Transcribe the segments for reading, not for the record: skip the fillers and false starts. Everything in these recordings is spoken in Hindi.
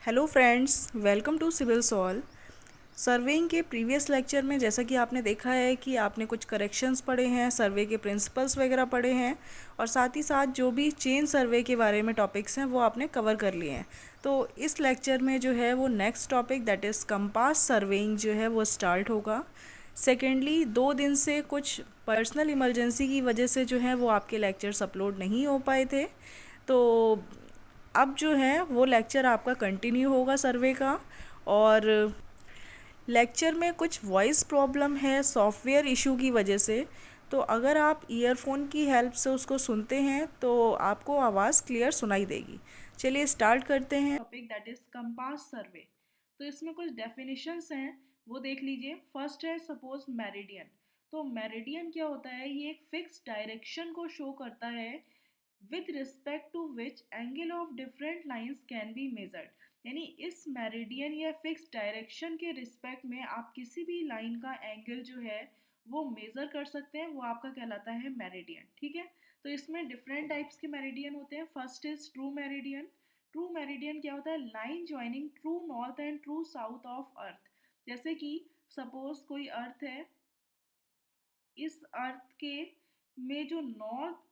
Hello friends, welcome to civil solve. Surveying के प्रीवियस लेक्चर में जैसा कि आपने देखा है कि आपने कुछ करेक्शंस पढ़े हैं, सर्वे के प्रिंसिपल्स वगैरह पढ़े हैं और साथ ही साथ जो भी चेन सर्वे के बारे में टॉपिक्स हैं वो आपने कवर कर लिए हैं। तो इस लेक्चर में जो है वो next topic that is compass surveying जो है वो स्टार्ट होगा। सेकेंडली 2 दिन से कुछ पर्सनल इमरजेंसी की वजह से जो है वो आपके लेक्चर्स अपलोड नहीं हो पाए थे। तो अब जो है वो लेक्चर आपका कंटिन्यू होगा सर्वे का। और लेक्चर में कुछ वॉइस प्रॉब्लम है सॉफ्टवेयर इशू की वजह से। तो अगर आप ईयरफोन की हेल्प से उसको सुनते हैं तो आपको आवाज़ क्लियर सुनाई देगी। चलिए स्टार्ट करते हैं। टॉपिक दैट इज़ कंपास सर्वे। तो इसमें कुछ डेफिनेशंस हैं, वो देख लीजिए। फर्स्ट है सपोज मेरिडियन। तो मेरिडियन क्या होता है? ये एक फिक्स डायरेक्शन को शो करता है with respect to which angle of different lines can be measured। यानी इस मेरिडियन या फिक्स डायरेक्शन के रिस्पेक्ट में आप किसी भी लाइन का एंगल जो है वो मेज़र कर सकते हैं, वो आपका कहलाता है मेरिडियन। ठीक है, तो इसमें डिफरेंट टाइप्स के मेरिडियन होते हैं। First is true meridian. True meridian क्या होता है? Line joining true north and true south of earth. जैसे कि सपोज कोई अर्थ है, इस अर्थ के में जो नॉर्थ,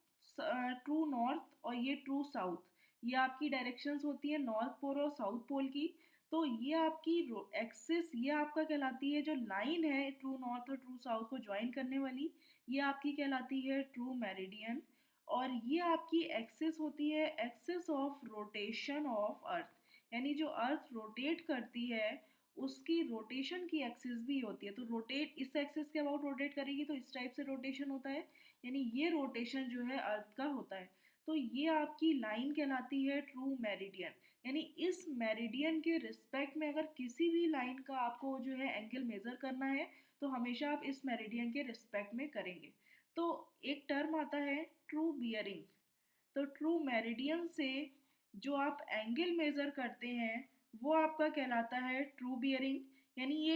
ट्रू नॉर्थ और ये ट्रू साउथ, ये आपकी डायरेक्शंस होती है नॉर्थ पोल और साउथ पोल की। तो ये आपकी एक्सिस, ये आपका कहलाती है जो लाइन है ट्रू नॉर्थ और ट्रू साउथ को ज्वाइन करने वाली, ये आपकी कहलाती है ट्रू मेरिडियन। और ये आपकी एक्सिस होती है axis of rotation of earth. यानी जो अर्थ रोटेट करती है उसकी रोटेशन की एक्सिस भी होती है। तो रोटेट इस एक्सिस के अबाउट रोटेट करेगी तो इस टाइप से रोटेशन होता है, यानी ये रोटेशन जो है अर्थ का होता है। तो ये आपकी लाइन कहलाती है ट्रू मेरिडियन। यानी इस मेरिडियन के रिस्पेक्ट में अगर किसी भी लाइन का आपको जो है एंगल मेजर करना है तो हमेशा आप इस मेरिडियन के रिस्पेक्ट में करेंगे। तो एक टर्म आता है ट्रू बियरिंग। तो ट्रू मेरिडियन से जो आप एंगल मेज़र करते हैं वो आपका कहलाता है ट्रू बियरिंग। यानी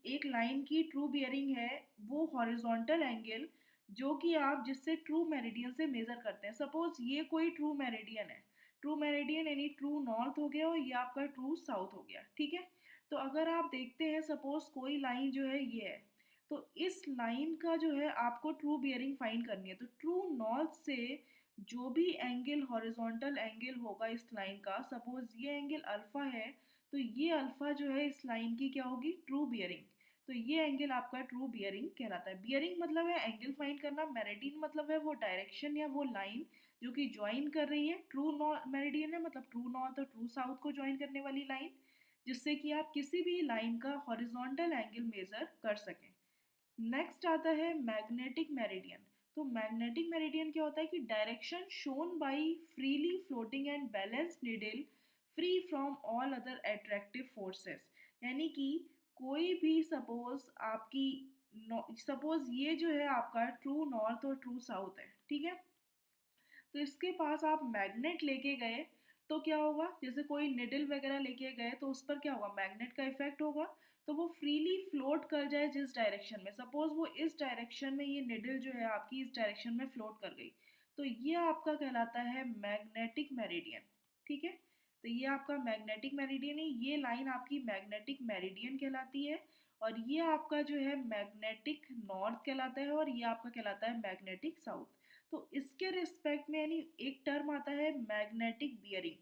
एक लाइन की ट्रू बियरिंग है वो हॉरिजॉन्टल एंगल जो कि आप जिससे ट्रू मेरिडियन से मेज़र करते हैं। सपोज ये कोई ट्रू मेरिडियन है, ट्रू मेरिडियन यानी ट्रू नॉर्थ हो गया और ये आपका ट्रू साउथ हो गया। ठीक है, तो अगर आप देखते हैं सपोज कोई लाइन जो है ये है, तो इस लाइन का जो है आपको ट्रू बियरिंग फाइंड करनी है। तो ट्रू नॉर्थ से जो भी एंगल हॉरिजॉन्टल एंगल होगा इस लाइन का, सपोज ये एंगल अल्फा है, तो ये अल्फा जो है इस लाइन की क्या होगी? True bearing. तो ये एंगल आपका ट्रू बियरिंग कहलाता है। बियरिंग मतलब है एंगल फाइंड करना, मेरिडियन मतलब है वो डायरेक्शन या वो लाइन जो कि ज्वाइन कर रही है। ट्रू मेरिडियन है मतलब ट्रू नॉर्थ और ट्रू साउथ को ज्वाइन करने वाली लाइन, जिससे कि आप किसी भी लाइन का हॉरिजॉन्टल एंगल मेजर कर सकें। नेक्स्ट आता है मैग्नेटिक मेरिडियन। तो मैग्नेटिक मेरिडियन क्या होता है कि direction shown by freely floating and balanced needle free from all other attractive forces. यानी कि कोई भी सपोज आपकी, सपोज ये जो है आपका ट्रू नॉर्थ और ट्रू साउथ है, ठीक है, तो इसके पास आप मैग्नेट लेके गए तो क्या होगा? जैसे कोई निडल वगैरह लेके गए तो उस पर क्या होगा? मैग्नेट का इफेक्ट होगा। तो वो फ्रीली फ्लोट कर जाए जिस डायरेक्शन में, सपोज वो इस डायरेक्शन में, ये निडल जो है आपकी इस डायरेक्शन में फ्लोट कर गई, तो ये आपका कहलाता है मैग्नेटिक मेरिडियन। ठीक है, तो ये आपका मैग्नेटिक मेरिडियन है, ये लाइन आपकी मैग्नेटिक मेरिडियन कहलाती है। और ये आपका जो है मैग्नेटिक नॉर्थ कहलाता है और ये आपका कहलाता है मैग्नेटिक साउथ। तो इसके रिस्पेक्ट में यानी एक टर्म आता है मैग्नेटिक बियरिंग।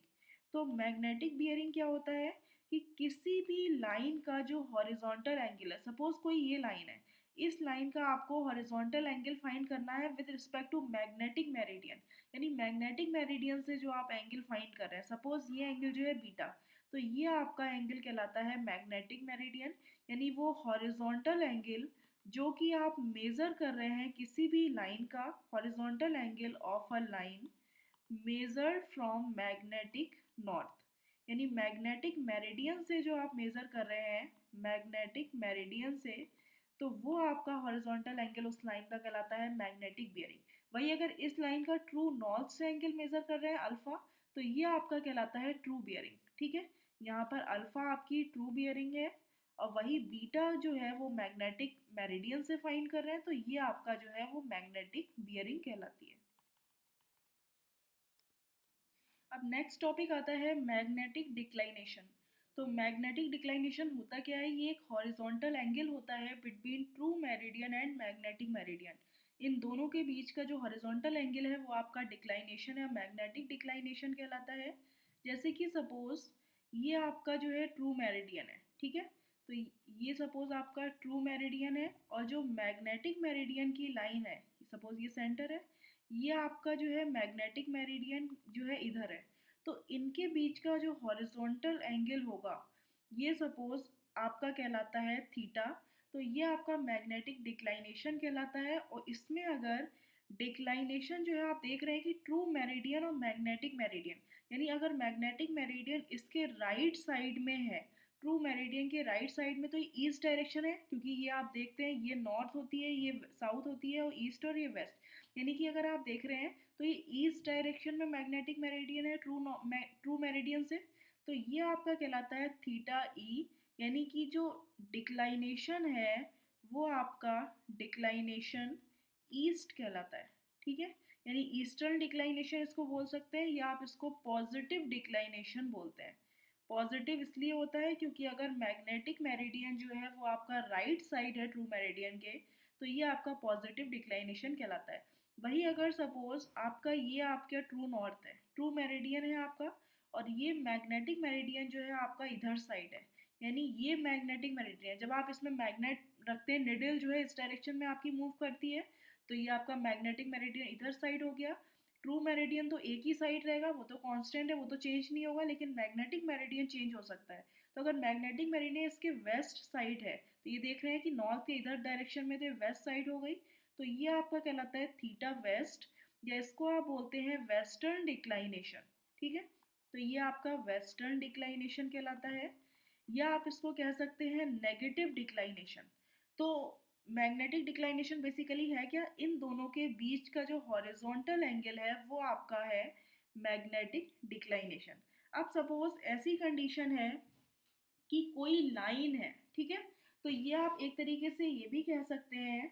तो मैग्नेटिक बियरिंग क्या होता है कि किसी भी लाइन का जो हॉरिजॉन्टल एंगल है, सपोज कोई ये लाइन है, इस लाइन का आपको हॉरिजॉन्टल एंगल फाइंड करना है with respect to magnetic meridian. यानी मैग्नेटिक मेरिडियन से जो आप एंगल फाइंड कर रहे हैं, सपोज ये एंगल जो है बीटा, तो ये आपका एंगल कहलाता है मैग्नेटिक मेरिडियन। यानी वो हॉरिजॉन्टल एंगल जो कि आप मेज़र कर रहे हैं किसी भी लाइन का, horizontal angle of a line measured from magnetic north. यानी मैग्नेटिक मेरिडियन से जो आप मेज़र कर रहे हैं, मैग्नेटिक मेरिडियन से, तो वो आपका हॉरिजॉन्टल एंगल उस लाइन का कहलाता है मैग्नेटिक बियरिंग। वही अगर इस लाइन का ट्रू नॉर्थ से एंगल मेज़र कर रहे हैं अल्फ़ा, तो ये आपका कहलाता है ट्रू बियरिंग। ठीक है, यहाँ पर अल्फ़ा आपकी ट्रू बियरिंग है और वही बीटा जो है वो मैग्नेटिक मेरिडियन से फाइंड कर रहे हैं, तो ये आपका जो है वो मैग्नेटिक बियरिंग कहलाती है। अब नेक्स्ट टॉपिक आता है मैग्नेटिक डिक्लाइनेशन। तो मैग्नेटिक डिक्लाइनेशन होता क्या है? ये एक हॉरिजॉन्टल एंगल होता है between true meridian and magnetic meridian. इन दोनों के बीच का जो हॉरिजॉन्टल एंगल है वो आपका डिक्लाइनेशन या मैग्नेटिक डिक्लाइनेशन कहलाता है। जैसे कि सपोज ये आपका जो है ट्रू मेरिडियन है, ठीक है। तो ये सपोज आपका ट्रू मेरिडियन है और जो मैग्नेटिक मेरिडियन की लाइन है, सपोज ये सेंटर है, ये आपका जो है मैग्नेटिक मेरिडियन जो है इधर है। तो इनके बीच का जो हॉरिजॉन्टल एंगल होगा ये सपोज आपका कहलाता है थीटा। तो ये आपका मैग्नेटिक डिक्लाइनेशन कहलाता है। और इसमें अगर डिक्लाइनेशन जो है आप देख रहे हैं कि ट्रू मेरिडियन और मैग्नेटिक मेरिडियन, यानी अगर मैग्नेटिक मेरिडियन इसके राइट साइड में है, ट्रू मेरिडियन के राइट साइड में, तो ये ईस्ट डायरेक्शन है, क्योंकि ये आप देखते हैं ये नॉर्थ होती है, ये साउथ होती है, और ईस्ट और ये वेस्ट। यानी कि अगर आप देख रहे हैं तो ये ईस्ट डायरेक्शन में मैग्नेटिक मेरिडियन है ट्रू मेरिडियन से। तो ये आपका कहलाता है थीटा ई। यानी कि जो डिक्लाइनेशन है वो आपका डिक्लाइनेशन ईस्ट कहलाता है, ठीक है। यानी ईस्टर्न डिक्लाइनेशन इसको बोल सकते हैं, या आप इसको पॉजिटिव डिक्लाइनेशन बोलते हैं। पॉजिटिव इसलिए होता है क्योंकि अगर मैग्नेटिक मेरिडियन जो है वो आपका राइट साइड है ट्रू मेरिडियन के, तो ये आपका पॉजिटिव डिक्लाइनेशन कहलाता है। वही अगर सपोज आपका ये आपका ट्रू नॉर्थ है, ट्रू मेरिडियन है आपका, और ये मैग्नेटिक मेरिडियन जो है आपका इधर साइड है, यानी ये मैग्नेटिक मेरिडियन, जब आप इसमें मैग्नेट रखते हैं, निडल जो है इस डायरेक्शन में आपकी मूव करती है, तो ये आपका मैग्नेटिक मेरिडियन इधर साइड हो गया। ट्रू मेरिडियन तो एक ही साइड रहेगा, वो तो कांस्टेंट है, वो तो चेंज नहीं होगा, लेकिन मैग्नेटिक मेरिडियन चेंज हो सकता है। तो अगर मैग्नेटिक मेरिडियन इसके वेस्ट साइड है, तो ये देख रहे हैं कि नॉर्थ के इधर डायरेक्शन में, तो वेस्ट साइड हो गई, तो ये आपका कहलाता है थीटा वेस्ट, या इसको आप बोलते हैं वेस्टर्न डिक्लाइनेशन, ठीक है। तो ये आपका वेस्टर्न डिक्लाइनेशन कहलाता है, या आप इसको कह सकते हैं नेगेटिव डिक्लाइनेशन। तो मैग्नेटिक डिक्लाइनेशन बेसिकली है क्या? इन दोनों के बीच का जो हॉरिजॉन्टल एंगल है वो आपका है मैग्नेटिक डिक्लाइनेशन। अब सपोज ऐसी कंडीशन है कि कोई लाइन है, ठीक है। तो ये आप एक तरीके से ये भी कह सकते हैं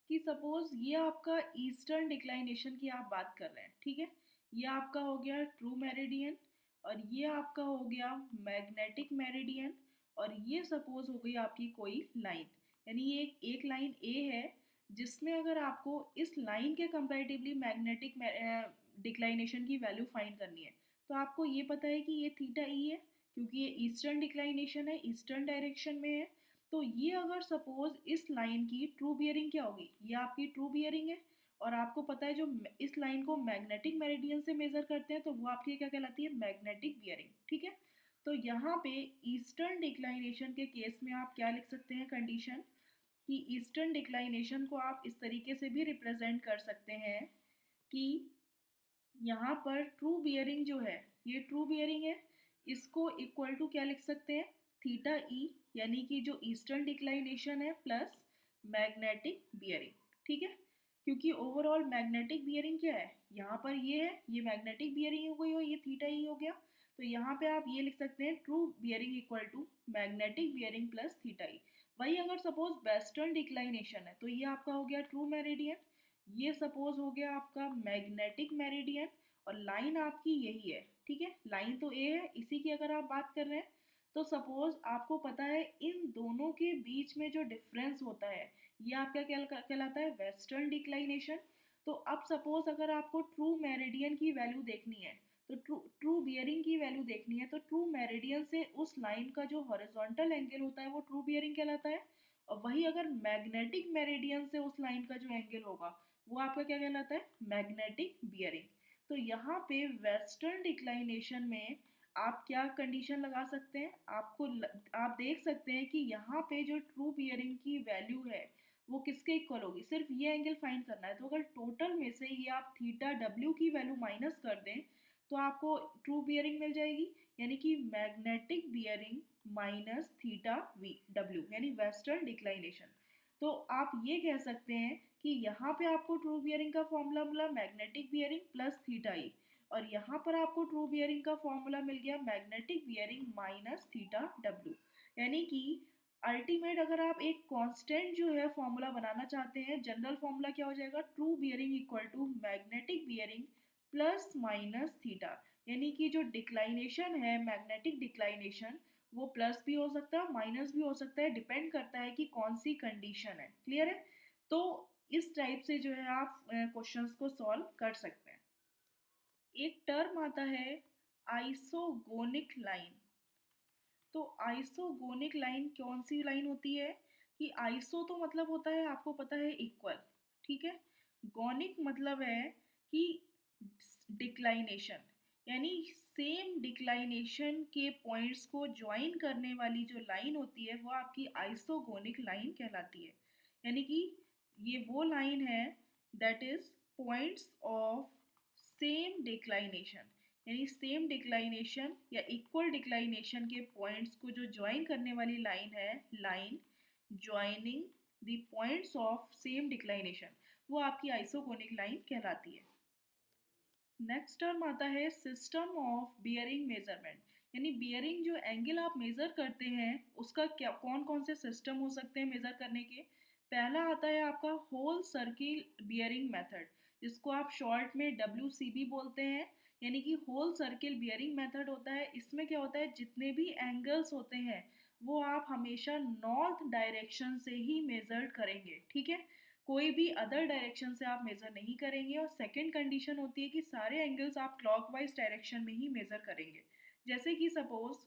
कि सपोज ये आपका ईस्टर्न डिक्लाइनेशन की आप बात कर रहे हैं, ठीक है। ये आपका हो गया ट्रू मेरिडियन, और ये आपका हो गया मैग्नेटिक मेरिडियन, और ये सपोज हो गई आपकी कोई लाइन, यानी ये एक लाइन ए है, जिसमें अगर आपको इस लाइन के कंपैरेटिवली मैग्नेटिक डिक्लाइनेशन की वैल्यू फाइंड करनी है, तो आपको ये पता है कि ये थीटा ई है, क्योंकि ये ईस्टर्न डिक्लाइनेशन है, ईस्टर्न डायरेक्शन में है। तो ये अगर सपोज इस लाइन की ट्रू बियरिंग क्या होगी, ये आपकी ट्रू बियरिंग है, और आपको पता है जो इस लाइन को मैग्नेटिक मेरिडियन से मेजर करते हैं, तो वो आपकी क्या कहलाती है? मैग्नेटिक बियरिंग, ठीक है। तो यहाँ पे ईस्टर्न डिक्लाइनेशन के केस में आप क्या लिख सकते हैं कंडीशन, कि ईस्टर्न डिक्लाइनेशन को आप इस तरीके से भी रिप्रेजेंट कर सकते हैं कि यहाँ पर ट्रू बियरिंग जो है, ये ट्रू बियरिंग है, इसको इक्वल टू क्या लिख सकते हैं? थीटा ई, यानी कि जो ईस्टर्न डिक्लाइनेशन है प्लस मैग्नेटिक बियरिंग, ठीक है। क्योंकि ओवरऑल मैग्नेटिक बियरिंग क्या है, यहाँ पर ये है, ये मैग्नेटिक बियरिंग हो गई, और ये थीटा ई हो गया। तो यहाँ पे आप ये लिख सकते हैं true bearing equal to magnetic bearing plus theta E. वही अगर सपोज वेस्टर्न डिक्लाइनेशन है, तो ये आपका हो गया ट्रू मेरिडियन, ये सपोज हो गया आपका मैग्नेटिक मेरिडियन, और लाइन आपकी यही है, ठीक है। लाइन तो ए है, इसी की अगर आप बात कर रहे हैं, तो सपोज आपको पता है इन दोनों के बीच में जो डिफरेंस होता है, ये आपका क्या कहलाता है? Western declination. तो अब सपोज अगर आपको ट्रू मेरिडियन की वैल्यू देखनी है, तो ट्रू बियरिंग की वैल्यू देखनी है, तो ट्रू मेरिडियन से उस लाइन का जो हॉरिजॉन्टल एंगल होता है वो ट्रू बियरिंग कहलाता है। और वही अगर मैग्नेटिक मेरिडियन से उस लाइन का जो एंगल होगा वो आपका क्या कहलाता है? Magnetic bearing. तो यहाँ पे वेस्टर्न डिक्लाइनेशन में आप क्या कंडीशन लगा सकते हैं? आप देख सकते हैं कि यहाँ पे जो ट्रू बियरिंग की वैल्यू है वो किसके इक्वल होगी? सिर्फ ये एंगल फाइंड करना है। तो अगर टोटल में से ये आप थीटा डब्ल्यू की वैल्यू माइनस कर दें, तो आपको ट्रू बियरिंग मिल जाएगी, यानी कि magnetic bearing minus theta V W, यानी वेस्टर्न डिक्लाइनेशन। तो आप ये कह सकते हैं कि यहाँ पे आपको ट्रू बियरिंग का फॉर्मूला मिला मैग्नेटिक बियरिंग प्लस थीटा ई, और यहाँ पर आपको ट्रू बियरिंग का फॉर्मूला मिल गया magnetic bearing minus theta W. यानी कि अल्टीमेट अगर आप एक कांस्टेंट जो है फॉर्मूला बनाना चाहते हैं, जनरल फॉर्मूला क्या हो जाएगा? True bearing equal to magnetic bearing plus minus theta. यानी कि जो डिक्लाइनेशन है, मैग्नेटिक डिक्लाइनेशन, वो प्लस भी हो सकता है माइनस भी हो सकता है, डिपेंड करता है कि कौन सी कंडीशन है। क्लियर है? तो इस टाइप से जो है आप क्वेश्चंस को सॉल्व कर सकते हैं। एक टर्म आता है आइसोगोनिक लाइन। तो आइसोगोनिक लाइन कौन सी लाइन होती है? कि आइसो तो मतलब होता है, आपको पता है, इक्वल। ठीक है। गोनिक मतलब है कि डिक्लाइनेशन, यानी सेम डिक्लाइनेशन के पॉइंट्स को ज्वाइन करने वाली जो लाइन होती है वो आपकी आइसोगोनिक लाइन कहलाती है। यानी कि ये वो लाइन है that is points of same declination, यानी सेम डिक्लाइनेशन या इक्वल डिक्लाइनेशन के पॉइंट्स को जो ज्वाइन करने वाली लाइन है, line joining the points of same declination, वो आपकी आइसोकोनिक लाइन कहलाती है। नेक्स्ट टर्म आता है सिस्टम ऑफ बियरिंग मेजरमेंट, यानी बियरिंग जो एंगल आप मेजर करते हैं उसका क्या कौन कौन से सिस्टम हो सकते हैं मेजर करने के। पहला आता है आपका होल सर्किल बियरिंग मेथड, जिसको आप शॉर्ट में WCB बोलते हैं, यानी कि होल सर्किल बियरिंग मेथड होता है। इसमें क्या होता है, जितने भी एंगल्स होते हैं वो आप हमेशा नॉर्थ डायरेक्शन से ही मेजर करेंगे। ठीक है, कोई भी अदर डायरेक्शन से आप मेज़र नहीं करेंगे। और सेकंड कंडीशन होती है कि सारे एंगल्स आप क्लॉकवाइज डायरेक्शन में ही मेज़र करेंगे। जैसे कि सपोज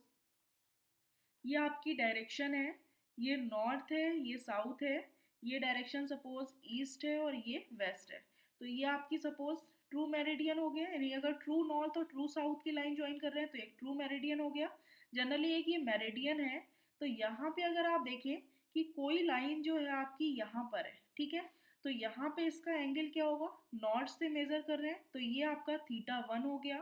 ये आपकी डायरेक्शन है, ये नॉर्थ है, ये साउथ है, ये डायरेक्शन सपोज ईस्ट है और ये वेस्ट है। तो ये आपकी सपोज ट्रू मेरिडियन हो गया, यानी अगर ट्रू नॉर्थ और ट्रू साउथ की लाइन ज्वाइन कर रहे हैं तो एक ट्रू मेरिडियन हो गया। जनरली एक ये मेरिडियन है। तो यहाँ पे अगर आप देखें कि कोई लाइन जो है आपकी यहाँ पर है, ठीक है, तो यहाँ पे इसका एंगल क्या होगा, नॉर्थ से मेजर कर रहे हैं तो ये आपका θ1 हो गया।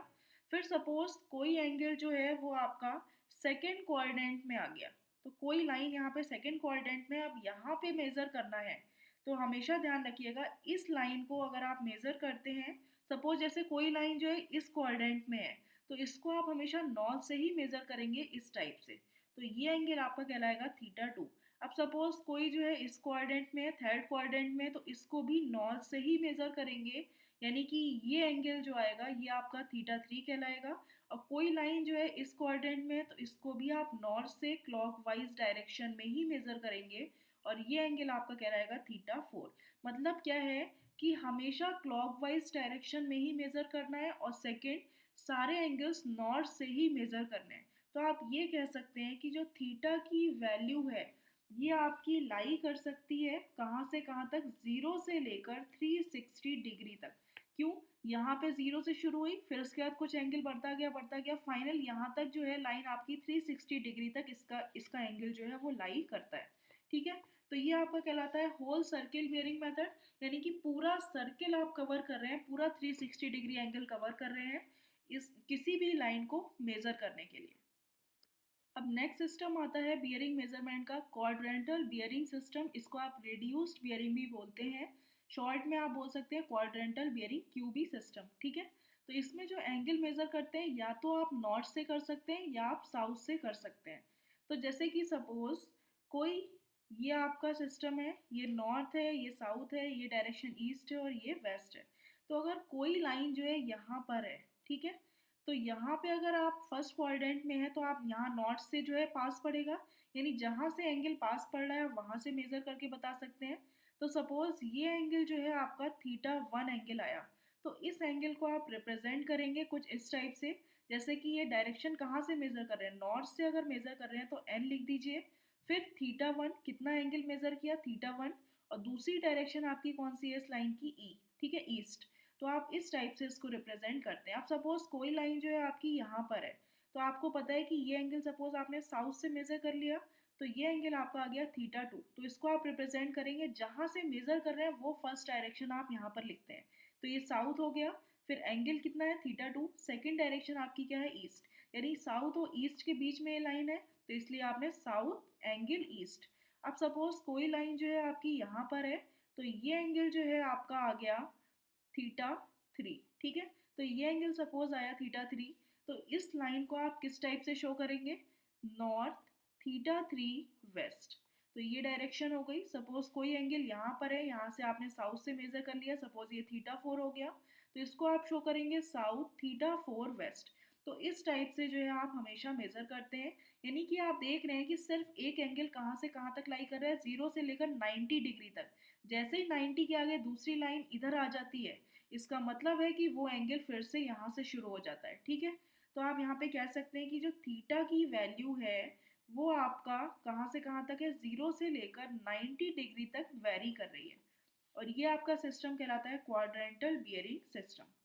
फिर सपोज कोई एंगल जो है वो आपका सेकेंड क्वाड्रेंट में आ गया, तो कोई लाइन यहाँ पे सेकेंड क्वाड्रेंट में अब यहाँ पे मेजर करना है, तो हमेशा ध्यान रखिएगा इस लाइन को अगर आप मेजर करते हैं, सपोज जैसे कोई लाइन जो है इस क्वाड्रेंट में है तो इसको आप हमेशा नॉर्थ से ही मेजर करेंगे इस टाइप से, तो ये एंगल आपका कहलाएगा θ2। अब सपोज कोई जो है इस क्वाड्रेंट में है, थर्ड क्वाड्रेंट में है, तो इसको भी नॉर्थ से ही मेजर करेंगे, यानी कि ये एंगल जो आएगा ये आपका θ3 कहलाएगा। और कोई लाइन जो है इस क्वाड्रेंट में है तो इसको भी आप नॉर्थ से क्लॉकवाइज डायरेक्शन में ही मेजर करेंगे और ये एंगल आपका कहलाएगा θ4। मतलब क्या है कि हमेशा क्लॉकवाइज डायरेक्शन में ही मेजर करना है और सेकंड सारे एंगल्स नॉर्थ से ही मेजर करने हैं। तो आप ये कह सकते हैं कि जो थीटा की वैल्यू है ये आपकी लाई कर सकती है कहाँ से कहाँ तक, 0 से लेकर 360 डिग्री तक। क्यों, यहाँ पे 0 से शुरू हुई, फिर उसके बाद कुछ एंगल बढ़ता गया, फाइनल यहाँ तक जो है लाइन आपकी 360 डिग्री तक इसका एंगल जो है वो लाई करता है। ठीक है, तो ये आपका कहलाता है होल सर्किल बियरिंग मेथड, यानी कि पूरा सर्किल आप कवर कर रहे हैं, पूरा 360 डिग्री एंगल कवर कर रहे हैं इस किसी भी लाइन को मेजर करने के लिए। अब नेक्स्ट सिस्टम आता है बियरिंग मेजरमेंट का, क्वाड्रेंटल बियरिंग सिस्टम। इसको आप रिड्यूस्ड बियरिंग भी बोलते हैं, शॉर्ट में आप बोल सकते हैं क्वाड्रेंटल बियरिंग क्यूबी सिस्टम। ठीक है, तो इसमें जो एंगल मेजर करते हैं या तो आप नॉर्थ से कर सकते हैं या आप साउथ से कर सकते हैं। तो जैसे कि सपोज कोई ये आपका सिस्टम है, ये नॉर्थ है, ये साउथ है, ये डायरेक्शन ईस्ट है और ये वेस्ट है। तो अगर कोई लाइन जो है यहाँ पर है, ठीक है, तो यहाँ पे अगर आप फर्स्ट क्वाड्रेंट में है तो आप यहाँ नॉर्थ से जो है पास पड़ेगा, यानी जहाँ से एंगल पास पड़ रहा है वहाँ से मेजर करके बता सकते हैं। तो सपोज ये एंगल जो है आपका θ1 एंगल आया, तो इस एंगल को आप रिप्रेजेंट करेंगे कुछ इस टाइप से, जैसे कि ये डायरेक्शन कहाँ से मेजर कर रहे हैं, नॉर्थ से अगर मेजर कर रहे हैं तो n लिख दीजिए, फिर θ1 कितना एंगल मेजर किया θ1, और दूसरी डायरेक्शन आपकी कौन सी है इस लाइन की, ई, ठीक है, ईस्ट। तो आप इस टाइप से इसको रिप्रेजेंट करते हैं। आप सपोज कोई लाइन जो है आपकी यहाँ पर है, तो आपको पता है कि ये एंगल सपोज आपने साउथ से मेजर कर लिया, तो ये एंगल आपका आ गया θ2, तो इसको आप रिप्रेजेंट करेंगे जहाँ से मेजर कर रहे हैं वो फर्स्ट डायरेक्शन आप यहाँ पर लिखते हैं, तो ये साउथ हो गया। फिर एंगल कितना है θ2, सेकेंड डायरेक्शन आपकी क्या है, ईस्ट, यानी साउथ और ईस्ट के बीच में ये लाइन है तो इसलिए आपने साउथ एंगल ईस्ट। अब सपोज कोई लाइन जो है आपकी यहाँ पर है, तो ये एंगल जो है आपका आ गया θ3, ठीक है, तो ये एंगल सपोज आया θ3, तो इस लाइन को आप किस टाइप से शो करेंगे, नॉर्थ θ3 वेस्ट, तो ये डायरेक्शन हो गई। सपोज कोई एंगल यहाँ पर है, यहाँ से आपने साउथ से मेजर कर लिया, सपोज ये θ4 हो गया, तो इसको आप शो करेंगे साउथ θ4 वेस्ट। तो इस टाइप से जो है आप हमेशा मेज़र करते हैं, यानी कि आप देख रहे हैं कि सिर्फ एक एंगल कहाँ से कहाँ तक लाई कर रहा है, 0 से लेकर 90 डिग्री तक। जैसे ही 90 के आगे दूसरी लाइन इधर आ जाती है, इसका मतलब है कि वो एंगल फिर से यहाँ से शुरू हो जाता है, ठीक है। तो आप यहाँ पे कह सकते हैं कि जो थीटा की वैल्यू है वो आपका कहाँ से कहाँ तक है, 0 से लेकर 90 डिग्री तक वेरी कर रही है, और ये आपका सिस्टम कहलाता है क्वाड्रेंटल बियरिंग सिस्टम।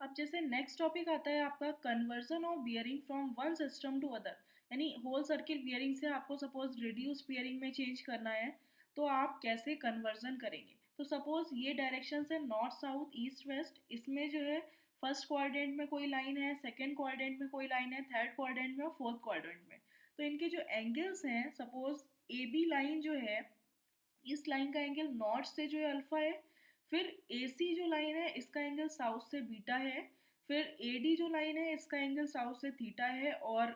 अब जैसे नेक्स्ट टॉपिक आता है आपका conversion of bearing from one system to other, यानी होल सर्किल बियरिंग से आपको सपोज रिड्यूस बियरिंग में चेंज करना है, तो आप कैसे कन्वर्जन करेंगे। तो सपोज ये डायरेक्शन है नॉर्थ साउथ ईस्ट वेस्ट, इसमें जो है फर्स्ट क्वाड्रेंट में कोई लाइन है, सेकेंड क्वाड्रेंट में कोई लाइन है, थर्ड क्वाड्रेंट में और फोर्थ क्वाड्रेंट में। तो इनके जो एंगल्स हैं, सपोज ए बी लाइन जो है, इस लाइन का एंगल नॉर्थ से जो है अल्फा है, फिर ए सी जो लाइन है इसका एंगल साउथ से बीटा है, फिर ए डी जो लाइन है इसका एंगल साउथ से थीटा है, और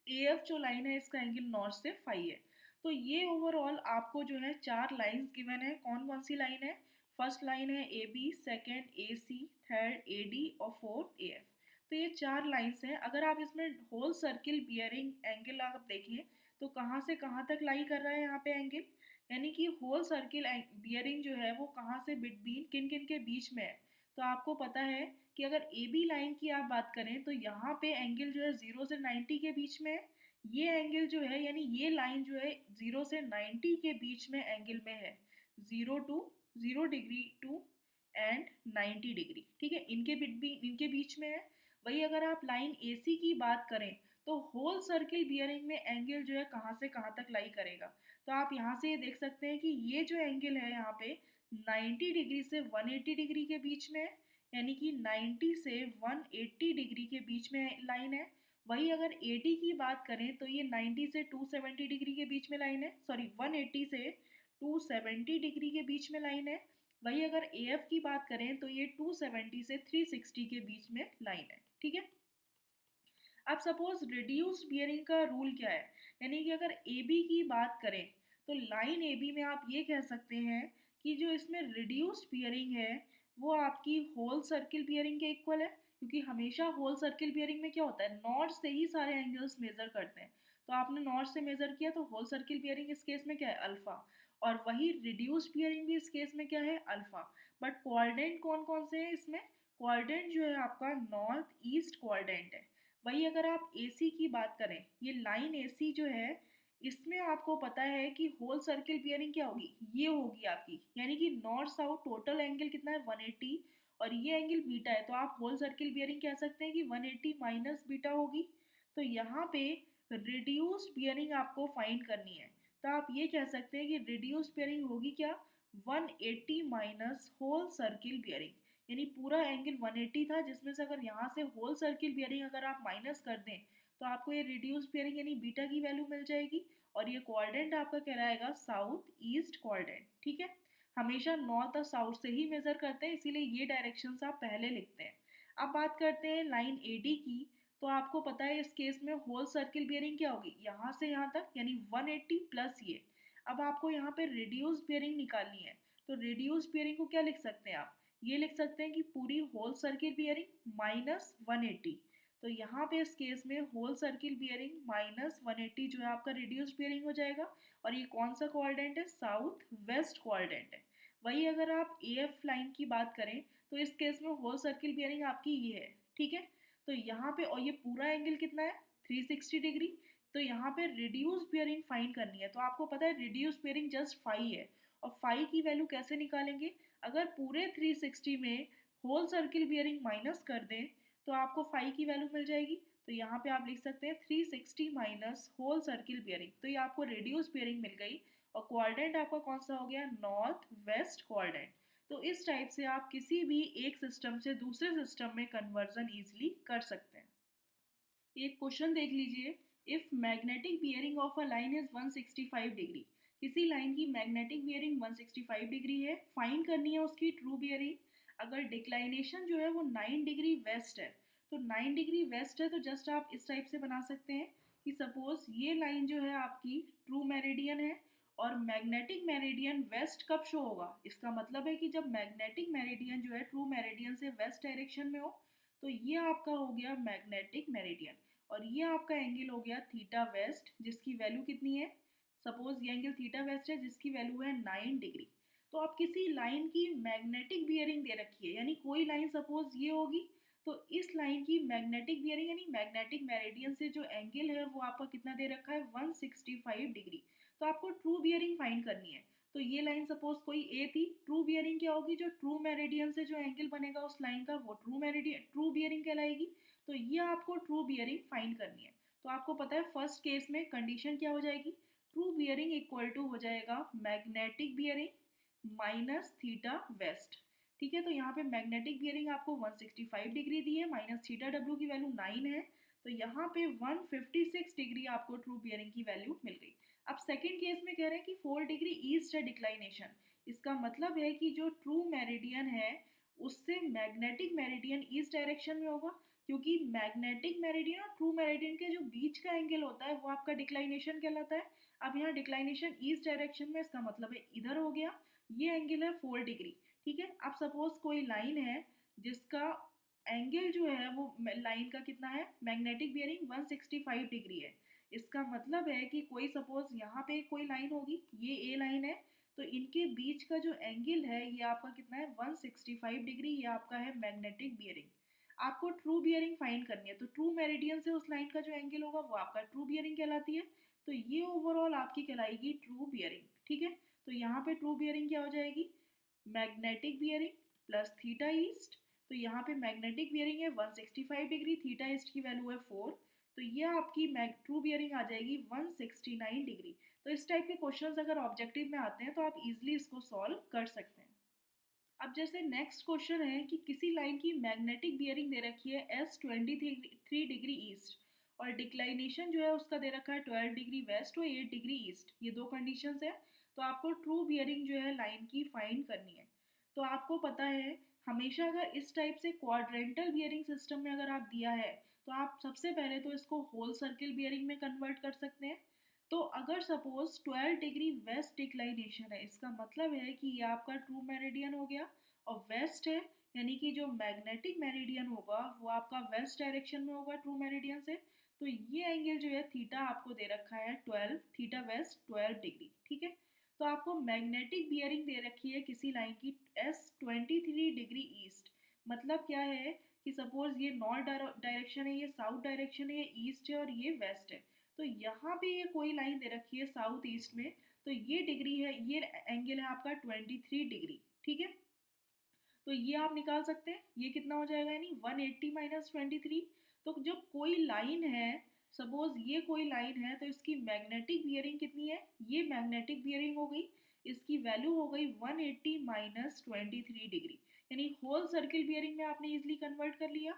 ए एफ जो लाइन है इसका एंगल नॉर्थ से फाई है। तो ये ओवरऑल आपको जो है चार लाइंस गिवन है। कौन कौन सी लाइन है? फर्स्ट लाइन है A B, second A C, third A D और फोर्थ ए एफ। तो ये चार लाइंस हैं। अगर आप इसमें होल सर्किल बियरिंग एंगल आप देखें तो कहाँ से कहाँ तक लाई कर रहा है यहाँ पे एंगल, यानी कि होल सर्किल बियरिंग जो है वो कहाँ से बिटवीन किन किन के बीच में है। तो आपको पता है कि अगर ए बी लाइन की आप बात करें तो यहाँ पे एंगल जो है 0 से 90 के बीच में है। ये एंगल जो है यानी ये लाइन जो है 0 से 90 के बीच में एंगल में है, 0 डिग्री टू एंड 90 डिग्री, ठीक है, इनके बीच में है। वही अगर आप लाइन ए सी की बात करें तो होल सर्किल बियरिंग में एंगल जो है कहाँ से कहाँ तक लाई करेगा। तो आप यहाँ से ये देख सकते हैं कि ये जो एंगल है यहाँ पे 90 डिग्री से 180 डिग्री के बीच में है, यानी कि 90 से 180 डिग्री के बीच में लाइन है। वही अगर AD की बात करें तो ये 90 से 270 डिग्री के बीच में लाइन है, सॉरी 180 से 270 डिग्री के बीच में लाइन है। वही अगर AF की बात करें तो ये 270 से 360 के बीच में लाइन है, ठीक है। अब सपोज रिड्यूस्ड बियरिंग का रूल क्या है, यानी कि अगर ए बी की बात करें तो लाइन ए बी में आप ये कह सकते हैं कि जो इसमें रिड्यूस्ड बियरिंग है वो आपकी होल सर्किल बियरिंग के इक्वल है, क्योंकि हमेशा होल सर्किल बियरिंग में क्या होता है, नॉर्थ से ही सारे एंगल्स मेजर करते हैं। तो आपने नॉर्थ से मेजर किया तो होल सर्किल बियरिंग इस केस में क्या है, अल्फा, और वही रिड्यूस्ड बियरिंग भी इस केस में क्या है, अल्फा। बट क्वाड्रेंट कौन कौन से हैं इसमें, क्वाड्रेंट जो है आपका नॉर्थ ईस्ट क्वाड्रेंट है। वही अगर आप AC की बात करें, ये लाइन AC जो है इसमें आपको पता है कि होल सर्किल बियरिंग क्या होगी, ये होगी आपकी, यानी कि नॉर्थ साउथ टोटल एंगल कितना है 180, और ये एंगल बीटा है, तो आप होल सर्किल बियरिंग कह सकते हैं कि 180 माइनस बीटा होगी। तो यहाँ पे रिड्यूस्ड बियरिंग आपको फाइंड करनी है, तो आप ये कह सकते हैं कि रिड्यूस्ड बियरिंग होगी क्या, 180 माइनस होल सर्किल बियरिंग, यानी पूरा एंगल 180 था जिसमें से अगर यहाँ से होल सर्किल बियरिंग अगर आप माइनस कर दें तो आपको ये रिड्यूस बियरिंग यानी बीटा की वैल्यू मिल जाएगी, और ये क्वाड्रेंट आपका कहलाएगा साउथ ईस्ट क्वाड्रेंट, ठीक है। हमेशा नॉर्थ और साउथ से ही मेजर करते हैं, इसीलिए ये डायरेक्शंस आप पहले लिखते हैं। अब बात करते हैं लाइन AD की, तो आपको पता है इस केस में होल सर्किल बियरिंग क्या होगी, यहाँ से यहाँ तक यानी 180 प्लस ये। अब आपको यहाँ पे रिड्यूस बियरिंग निकालनी है, तो रिड्यूस बियरिंग को क्या लिख सकते हैं आप, ये लिख सकते हैं कि पूरी होल सर्किल बियरिंग माइनस 180। तो यहाँ पे इस केस में होल सर्किल बियरिंग माइनस 180 जो है आपका रिड्यूस्ड बियरिंग हो जाएगा, और ये कौन सा क्वाड्रेंट है, साउथ वेस्ट क्वाड्रेंट है। वही अगर आप AF लाइन की बात करें तो इस केस में होल सर्किल बियरिंग आपकी ये है, ठीक है। तो यहाँ पे और ये पूरा एंगल कितना है 360 डिग्री, तो यहाँ पे रिड्यूस बियरिंग फाइंड करनी है। तो आपको पता है रिड्यूस बियरिंग जस्ट फाई है, और फाई की वैल्यू कैसे निकालेंगे, अगर पूरे 360 में होल सर्किल बियरिंग माइनस कर दें तो आपको फाई की वैल्यू मिल जाएगी। तो यहाँ पे आप लिख सकते हैं 360 माइनस होल सर्किल बियरिंग, तो ये आपको रेडियस बियरिंग मिल गई, और क्वाड्रेंट आपका कौन सा हो गया, नॉर्थ वेस्ट क्वाड्रेंट। तो इस टाइप से आप किसी भी एक सिस्टम से दूसरे सिस्टम में कन्वर्जन ईजिली कर सकते हैं। एक क्वेश्चन देख लीजिए, if magnetic bearing of a line is 165 degree, किसी लाइन की मैग्नेटिक बियरिंग 165 डिग्री है, फाइंड करनी है उसकी ट्रू बियरिंग। अगर डिक्लाइनेशन जो है वो 9 डिग्री वेस्ट है, तो 9 डिग्री वेस्ट है तो जस्ट आप इस टाइप से बना सकते हैं कि सपोज ये लाइन जो है आपकी ट्रू मेरिडियन है, और मैग्नेटिक मेरिडियन वेस्ट कब शो होगा, इसका मतलब है कि जब मैग्नेटिक मेरिडियन जो है ट्रू मेरिडियन से वेस्ट डायरेक्शन में हो, तो ये आपका हो गया मैग्नेटिक मेरिडियन, और ये आपका एंगल हो गया थीटा वेस्ट, जिसकी वैल्यू कितनी है, सपोज ये एंगल थीटा वेस्ट है जिसकी वैल्यू है 9 डिग्री। तो आप किसी लाइन की मैग्नेटिक बियरिंग दे रखी है, यानी कोई लाइन सपोज ये होगी, तो इस लाइन की मैग्नेटिक बियरिंग यानी मैग्नेटिक मेरिडियन से जो एंगल है वो आपका कितना दे रखा है, 165 डिग्री। तो आपको ट्रू बियरिंग फाइंड करनी है। तो ये लाइन सपोज कोई ए थी, ट्रू बियरिंग क्या होगी, जो ट्रू मेरिडियन से जो एंगल बनेगा उस लाइन का वो ट्रू मेरिडियन ट्रू बियरिंग कहलाएगी। तो ये आपको ट्रू बियरिंग फाइंड करनी है। तो आपको पता है फर्स्ट केस में कंडीशन क्या हो जाएगी, ट्रू बियरिंग इक्वल टू हो जाएगा magnetic bearing minus theta west. ठीक है, तो यहाँ पे मैग्नेटिक बियरिंग आपको 165 डिग्री दी है, माइनस थीटा डब्ल्यू की वैल्यू 9 है, तो यहाँ पे 156 डिग्री आपको ट्रू बियरिंग की वैल्यू मिल गई। अब सेकंड केस में कह रहे हैं कि 4 डिग्री ईस्ट है डिक्लाइनेशन। इसका मतलब है कि जो ट्रू मेरिडियन है उससे मैग्नेटिक मेरिडियन ईस्ट डायरेक्शन में होगा, क्योंकि मैग्नेटिक मेरिडियन और ट्रू मेरिडियन के जो बीच का एंगल होता है वो आपका डिक्लाइनेशन कहलाता है। अब यहाँ डिक्लाइनेशन ईस्ट डायरेक्शन में, इसका मतलब है इधर हो गया, ये एंगल है 4 डिग्री। ठीक है, अब सपोज कोई लाइन है जिसका एंगल जो है वो लाइन का कितना है, मैग्नेटिक बियरिंग 165 डिग्री है। इसका मतलब है कि कोई सपोज यहाँ पे कोई लाइन होगी, ये ए लाइन है, तो इनके बीच का जो एंगल है ये आपका कितना है, 165 डिग्री, ये आपका है मैग्नेटिक बियरिंग। आपको ट्रू बियरिंग फाइंड करनी है, तो ट्रू मेरिडियन से उस लाइन का जो एंगल होगा वो आपका ट्रू बियरिंग कहलाती है। तो ये ओवरऑल आपकी कहलाएगी ट्रू बियरिंग। ठीक है, तो यहाँ पे ट्रू बियरिंग क्या हो जाएगी, magnetic bearing plus theta east. तो यहाँ पे मैग्नेटिक बियरिंग है 165 डिग्री, थीटा ईस्ट की वैल्यू है 4, तो ये आपकी ट्रू बियरिंग आ जाएगी 169 डिग्री। तो इस टाइप के क्वेश्चंस अगर ऑब्जेक्टिव में आते हैं तो आप इजीली इसको सॉल्व कर सकते हैं। अब जैसे नेक्स्ट क्वेश्चन है कि किसी लाइन की मैग्नेटिक बियरिंग दे रखी है S23 डिग्री ईस्ट, और डिक्लाइनेशन जो है उसका दे रखा है 12 डिग्री वेस्ट और 8 डिग्री ईस्ट, ये दो कंडीशंस है। तो आपको ट्रू बियरिंग जो है लाइन की फाइंड करनी है। तो आपको पता है हमेशा अगर इस टाइप से क्वाड्रेंटल बियरिंग सिस्टम में अगर आप दिया है तो आप सबसे पहले तो इसको होल सर्किल बियरिंग में कन्वर्ट कर सकते हैं। तो अगर सपोज 12 डिग्री वेस्ट डिक्लाइनेशन है, इसका मतलब है कि ये आपका ट्रू मेरिडियन हो गया, और वेस्ट है यानी कि जो मैग्नेटिक मेरिडियन होगा वो आपका वेस्ट डायरेक्शन में होगा ट्रू मेरिडियन से। तो ये एंगल जो है थीटा आपको दे रखा है 12, थीटा वेस्ट 12 डिग्री। ठीक है, तो आपको मैग्नेटिक बियरिंग दे रखी है किसी लाइन की S23 डिग्री ईस्ट। मतलब क्या है कि सपोज ये नॉर्थ डायरेक्शन है, ये साउथ डायरेक्शन है, ये ईस्ट है और ये वेस्ट है। तो यहाँ पे ये कोई लाइन दे रखी है साउथ ईस्ट में, तो ये डिग्री है, ये एंगल है आपका 23 डिग्री। ठीक है, तो ये आप निकाल सकते हैं, ये कितना हो जाएगा, यानी 180 माइनस 23। तो जब कोई लाइन है, सपोज ये कोई लाइन है, तो इसकी मैग्नेटिक बियरिंग कितनी है, ये मैग्नेटिक बियरिंग हो गई, इसकी वैल्यू हो गई 180 माइनस 23 डिग्री, यानी होल सर्किल बियरिंग में आपने इजिली कन्वर्ट कर लिया।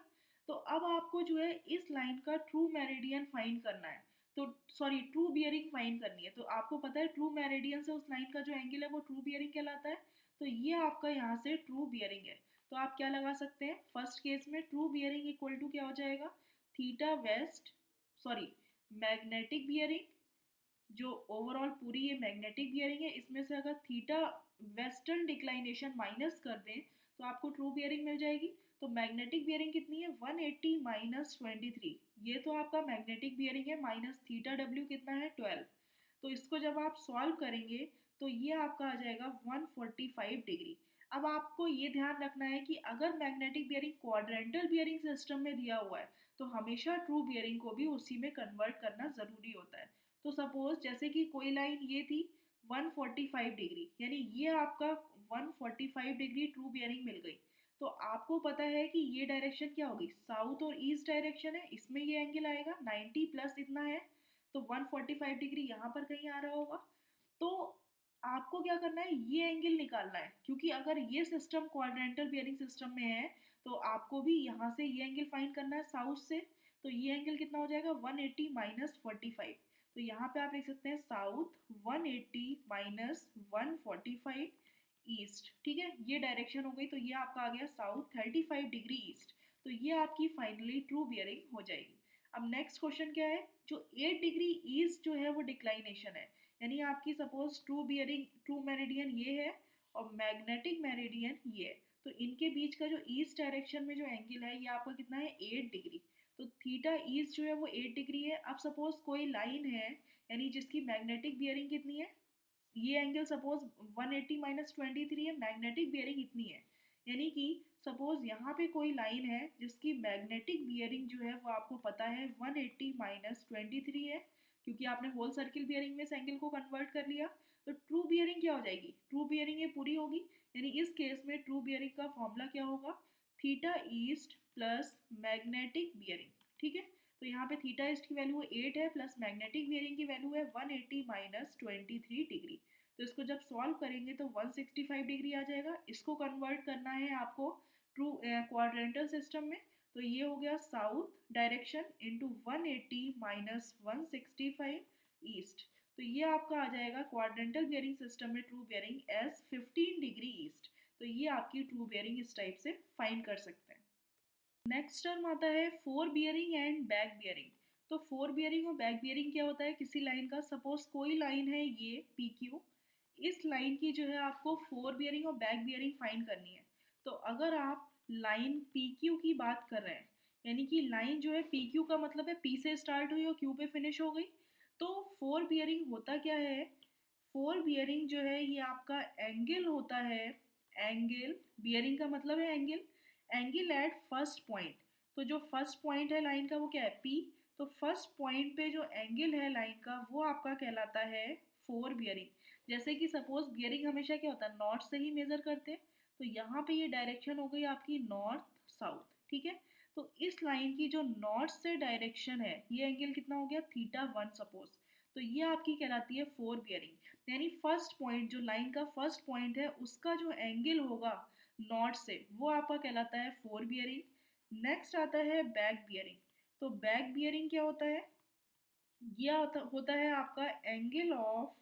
तो अब आपको जो है इस लाइन का ट्रू मेरिडियन फाइंड करना है, तो सॉरी ट्रू बियरिंग फाइंड करनी है। तो आपको पता है ट्रू मेरिडियन से उस लाइन का जो एंगल है वो ट्रू बियरिंग कहलाता है। तो ये आपका यहाँ से ट्रू बियरिंग है। तो आप क्या लगा सकते हैं, फर्स्ट केस में ट्रू बियरिंग इक्वल टू क्या हो जाएगा, theta west sorry magnetic bearing, जो ओवरऑल पूरी ये मैग्नेटिक बियरिंग है, इसमें से अगर थीटा वेस्टर्न डिक्लाइनेशन माइनस कर दें तो आपको ट्रू बियरिंग मिल जाएगी। तो मैग्नेटिक बियरिंग कितनी है, 180 माइनस 23, ये तो आपका मैग्नेटिक बियरिंग है, माइनस थीटा डब्ल्यू कितना है 12। तो इसको जब आप सॉल्व करेंगे तो ये आपका आ जाएगा 145 डिग्री। अब आपको ये ध्यान रखना है कि अगर magnetic bearing quadrantal bearing system में दिया हुआ है तो हमेशा ट्रू बियरिंग को भी उसी में कन्वर्ट करना ज़रूरी होता है। तो सपोज जैसे कि कोई लाइन ये थी 145 डिग्री, यानी ये आपका 145 डिग्री ट्रू बियरिंग मिल गई। तो आपको पता है कि ये डायरेक्शन क्या होगी, साउथ और ईस्ट डायरेक्शन है, इसमें ये एंगल आएगा 90 प्लस इतना है, तो 145 डिग्री यहाँ पर कहीं आ रहा होगा। तो आपको क्या करना है, ये एंगल निकालना है, क्योंकि अगर ये सिस्टम क्वाड्रेंटल बियरिंग सिस्टम में है तो आपको भी यहाँ से ये एंगल फाइंड करना है साउथ से। तो ये एंगल कितना हो जाएगा, 180 माइनस 45। तो यहाँ पे आप लिख सकते हैं साउथ 180 माइनस 145 ईस्ट। ठीक है, ये डायरेक्शन हो गई, तो ये आपका आ गया साउथ 35 डिग्री ईस्ट। तो ये आपकी फाइनली ट्रू बियरिंग हो जाएगी। अब नेक्स्ट क्वेश्चन क्या है, जो 8 डिग्री ईस्ट जो है वो डिक्लाइनेशन है, यानी आपकी suppose true bearing true meridian ये है और मैग्नेटिक मेरिडियन ये है। तो इनके बीच का जो ईस्ट डायरेक्शन में जो एंगल है ये आपका कितना है 8 डिग्री। तो थीटा ईस्ट जो है वो 8 डिग्री है। अब सपोज कोई लाइन है यानी जिसकी मैग्नेटिक बियरिंग कितनी है, ये एंगल सपोज 180 माइनस 23 है, मैग्नेटिक बियरिंग इतनी है। यानी कि सपोज यहाँ पे कोई लाइन है जिसकी मैग्नेटिक बियरिंग जो है वो आपको पता है 180 माइनस 23 है, क्योंकि आपने होल सर्किल बियरिंग में इस एंगल को कन्वर्ट कर लिया। तो ट्रू बियरिंग क्या हो जाएगी, ट्रू बियरिंग ये पूरी होगी। यानी इस केस में ट्रू बियरिंग का फॉर्मूला क्या होगा, theta east plus magnetic bearing. ठीक है, तो यहाँ पे थीटा ईस्ट की वैल्यू 8 है प्लस मैग्नेटिक बियरिंग की वैल्यू है 180 माइनस 23 डिग्री। तो इसको जब सॉल्व करेंगे तो 165 डिग्री आ जाएगा। इसको कन्वर्ट करना है आपको ट्रू क्वाड्रेंटल सिस्टम में। तो ये हो गया south direction into 180 minus 165 east. तो ये आपका आ जाएगा क्वाड्रेंटल बियरिंग सिस्टम में true bearing as 15 degree east. तो ये आपकी ट्रू बियरिंग इस टाइप से फाइंड कर सकते हैं। नेक्स्ट टर्म आता है fore bearing and back bearing. तो फोर बियरिंग और बैक बियरिंग क्या होता है, किसी लाइन का सपोज कोई लाइन है ये पी क्यू, इस लाइन की जो है आपको फोर बियरिंग और बैक बियरिंग फाइंड करनी है। तो अगर आप लाइन पी क्यू की बात कर रहे हैं, यानी कि लाइन जो है पी क्यू का मतलब है पी से स्टार्ट हुई और क्यू पे फिनिश हो गई, तो फोर बियरिंग होता क्या है, फोर बियरिंग जो है ये आपका एंगल होता है। एंगल, बियरिंग का मतलब है angle, angle at first point. तो जो फर्स्ट पॉइंट है लाइन का वो क्या है पी। तो फर्स्ट पॉइंट पे जो एंगल है लाइन का वो आपका कहलाता है फोर बियरिंग। जैसे कि सपोज बियरिंग हमेशा क्या होता है नॉर्थ से ही मेजर करते हैं, तो यहाँ पे ये डायरेक्शन हो गई आपकी नॉर्थ साउथ। ठीक है, तो इस लाइन की जो नॉर्थ से डायरेक्शन है ये एंगल कितना हो गया थीटा 1 सपोज। तो ये आपकी कहलाती है फोर बियरिंग। यानी फर्स्ट पॉइंट जो लाइन का फर्स्ट पॉइंट है उसका जो एंगल होगा नॉर्थ से वो आपका कहलाता है फोर बियरिंग। नेक्स्ट आता है बैक बियरिंग। तो बैक बियरिंग क्या होता है, यह होता है आपका एंगल ऑफ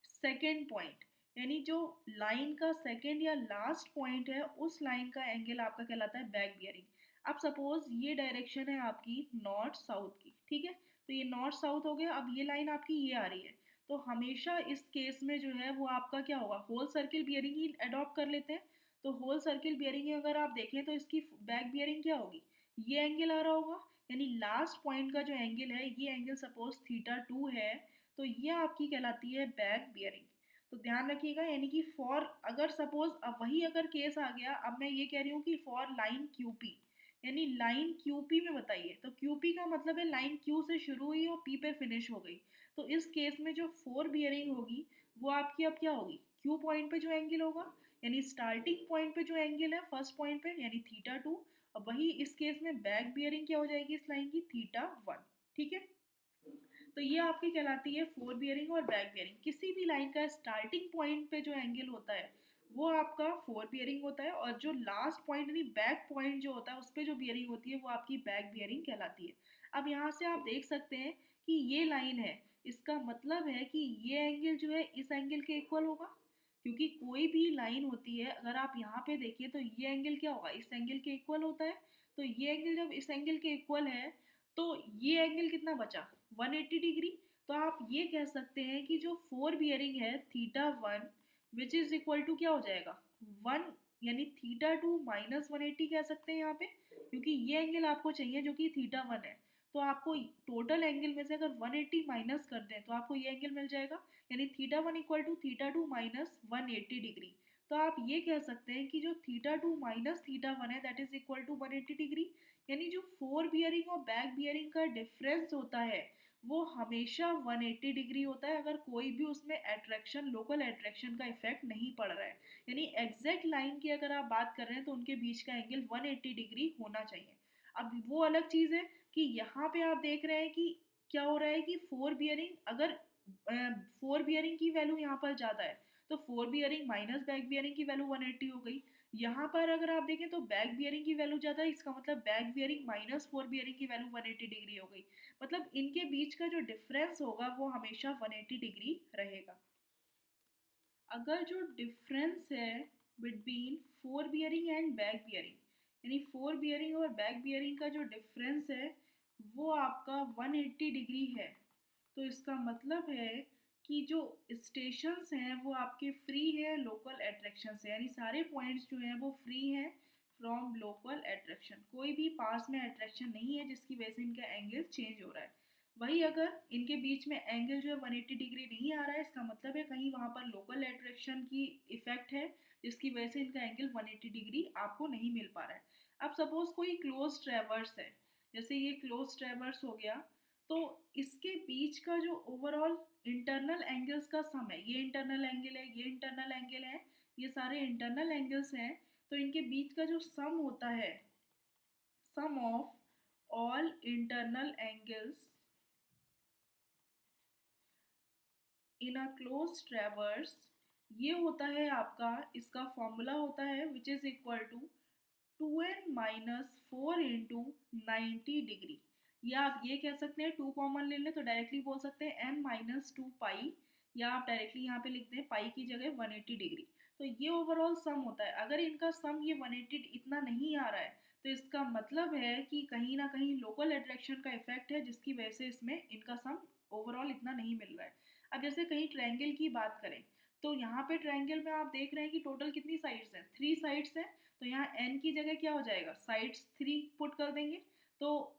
सेकेंड पॉइंट। यानी जो लाइन का सेकेंड या लास्ट पॉइंट है उस लाइन का एंगल आपका कहलाता है बैक बियरिंग। अब सपोज ये डायरेक्शन है आपकी नॉर्थ साउथ की, ठीक है, तो ये नॉर्थ साउथ हो गया। अब ये लाइन आपकी ये आ रही है, तो हमेशा इस केस में जो है वो आपका क्या होगा, होल सर्किल बियरिंग ही अडॉप्ट कर लेते हैं। तो होल सर्किल बियरिंग अगर आप देखें तो इसकी बैक बियरिंग क्या होगी, ये एंगल आ रहा होगा। यानी लास्ट पॉइंट का जो एंगल है ये एंगल सपोज थीटा 2 है, तो ये आपकी कहलाती है बैक बियरिंग। तो ध्यान रखिएगा, यानी कि फॉर अगर सपोज अब वही अगर केस आ गया, अब मैं ये कह रही हूँ कि फॉर लाइन क्यूपी, यानी लाइन क्यूपी में बताइए, तो क्यूपी का मतलब है लाइन क्यू से शुरू हुई और पी पे फिनिश हो गई। तो इस केस में जो फोर बियरिंग होगी वो आपकी अब क्या होगी, क्यू पॉइंट पे जो एंगल होगा, यानी स्टार्टिंग पॉइंट पे जो एंगल है फर्स्ट पॉइंट पे यानी थीटा 2। अब वही इस केस में बैक बियरिंग क्या हो जाएगी इस लाइन की, थीटा 1। ठीक है, तो ये आपकी कहलाती है फोर बियरिंग और बैक बियरिंग। किसी भी लाइन का स्टार्टिंग पॉइंट पे जो एंगल होता है वो आपका फोर बियरिंग होता है, और जो लास्ट पॉइंट यानी बैक पॉइंट जो होता है उस पर जो बियरिंग होती है वो आपकी बैक बियरिंग कहलाती है। अब यहाँ से आप देख सकते हैं कि ये लाइन है, इसका मतलब है कि ये एंगल जो है इस एंगल के इक्वल होगा, क्योंकि कोई भी लाइन होती है अगर आप यहाँ पे देखिए तो ये एंगल क्या होगा, इस एंगल के इक्वल होता है। तो ये एंगल जब इस एंगल के इक्वल है तो ये एंगल कितना बचा, 180 डिग्री। तो आप ये कह सकते हैं कि जो फोर बियरिंग है theta 1 which is equal to क्या हो जाएगा 1, यानी थीटा 2 माइनस 180 कह सकते हैं यहाँ पे, क्योंकि ये एंगल आपको चाहिए जो कि थीटा 1 है। तो आपको टोटल एंगल में से अगर 180 माइनस कर दें तो आपको ये एंगल मिल जाएगा, यानी theta 1 equal to theta 2 minus 180 degree. तो आप ये कह सकते हैं कि जो थीटा 2 माइनस थीटा 1 है that is equal to 180 degree. यानी जो फोर बियरिंग और बैक बियरिंग का डिफरेंस होता है वो हमेशा 180 डिग्री होता है, अगर कोई भी उसमें अट्रैक्शन, लोकल अट्रैक्शन का इफेक्ट नहीं पड़ रहा है। यानी एग्जैक्ट लाइन की अगर आप बात कर रहे हैं तो उनके बीच का एंगल 180 डिग्री होना चाहिए। अब वो अलग चीज़ है कि यहाँ पे आप देख रहे हैं कि क्या हो रहा है कि फोर बियरिंग अगर फोर बियरिंग की वैल्यू यहाँ पर ज़्यादा है तो fore bearing minus back bearing की वैल्यू 180 हो गई। यहाँ पर अगर आप देखें तो बैक बियरिंग की वैल्यू ज़्यादा है, इसका मतलब back bearing minus four bearing की वैल्यू 180 डिग्री हो गई। मतलब इनके बीच का जो डिफरेंस होगा वो हमेशा 180 डिग्री रहेगा। अगर जो डिफरेंस है between four bearing and back bearing, यानी फोर बियरिंग और बैक बियरिंग का जो डिफरेंस है वो आपका 180 डिग्री है, तो इसका मतलब है कि जो स्टेशंस हैं वो आपके फ्री है लोकल अट्रैक्शन से, यानी सारे पॉइंट्स जो हैं वो फ्री हैं फ्रॉम लोकल अट्रैक्शन, कोई भी पास में अट्रैक्शन नहीं है जिसकी वजह से इनका एंगल चेंज हो रहा है। वही अगर इनके बीच में एंगल जो है 180 डिग्री नहीं आ रहा है, इसका मतलब है कहीं वहाँ पर लोकल अट्रैक्शन की इफेक्ट है जिसकी वजह से इनका एंगल 180 डिग्री आपको नहीं मिल पा रहा है। अब सपोज कोई क्लोज ट्रेवर्स है, जैसे ये क्लोज ट्रेवर्स हो गया, तो इसके बीच का जो ओवरऑल इंटरनल एंगल्स का सम है, ये इंटरनल एंगल है, ये इंटरनल एंगल है, ये सारे इंटरनल एंगल्स हैं, तो इनके बीच का जो सम होता है, sum of all internal angles in a close traverse, ये होता है आपका, इसका फॉर्मूला होता है which is equal to 2n-4 into 90 degree, या आप ये कह सकते हैं 2 कॉमन ले लें तो डायरेक्टली बोल सकते हैं n-2 पाई, या आप डायरेक्टली यहाँ पे लिख दें पाई की जगह 180 डिग्री। तो ये ओवरऑल सम होता है। अगर इनका सम ये 180 इतना नहीं आ रहा है तो इसका मतलब है कि कहीं ना कहीं लोकल अट्रैक्शन का इफेक्ट है जिसकी वजह से इसमें इनका सम ओवरऑल इतना नहीं मिल रहा है। अब जैसे कहीं ट्रायंगल की बात करें, तो यहाँ पे ट्रायंगल में आप देख रहे हैं कि टोटल कितनी साइड्स हैं, 3 साइड्स हैं, तो यहाँ n की जगह क्या हो जाएगा, साइड्स 3 पुट कर देंगे, तो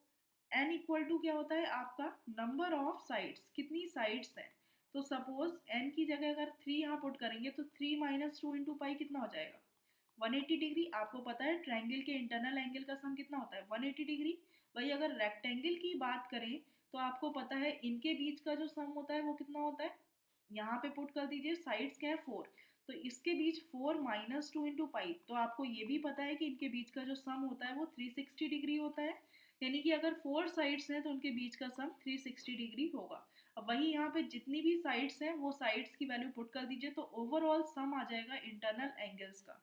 n इक्वल टू क्या होता है आपका नंबर ऑफ साइड्स, कितनी साइड्स हैं। तो सपोज n की जगह अगर 3 यहाँ पुट करेंगे तो 3-2 इंटू पाई कितना हो जाएगा, 180 डिग्री। आपको पता है ट्रायंगल के इंटरनल एंगल का सम कितना होता है, 180 डिग्री। वही अगर रेक्टेंगल की बात करें तो आपको पता है इनके बीच का जो सम होता है वो कितना होता है, यहाँ पे पुट कर दीजिए, साइड्स क्या है 4, तो इसके बीच 4-2 इंटू पाई, तो आपको ये भी पता है कि इनके बीच का जो सम होता है वो 360 डिग्री होता है, यानी कि अगर 4 साइड्स हैं तो उनके बीच का सम 360 डिग्री होगा। अब वही यहाँ पे जितनी भी साइड्स हैं वो साइड्स की वैल्यू पुट कर दीजिए, तो ओवरऑल सम आ जाएगा इंटरनल एंगल्स का।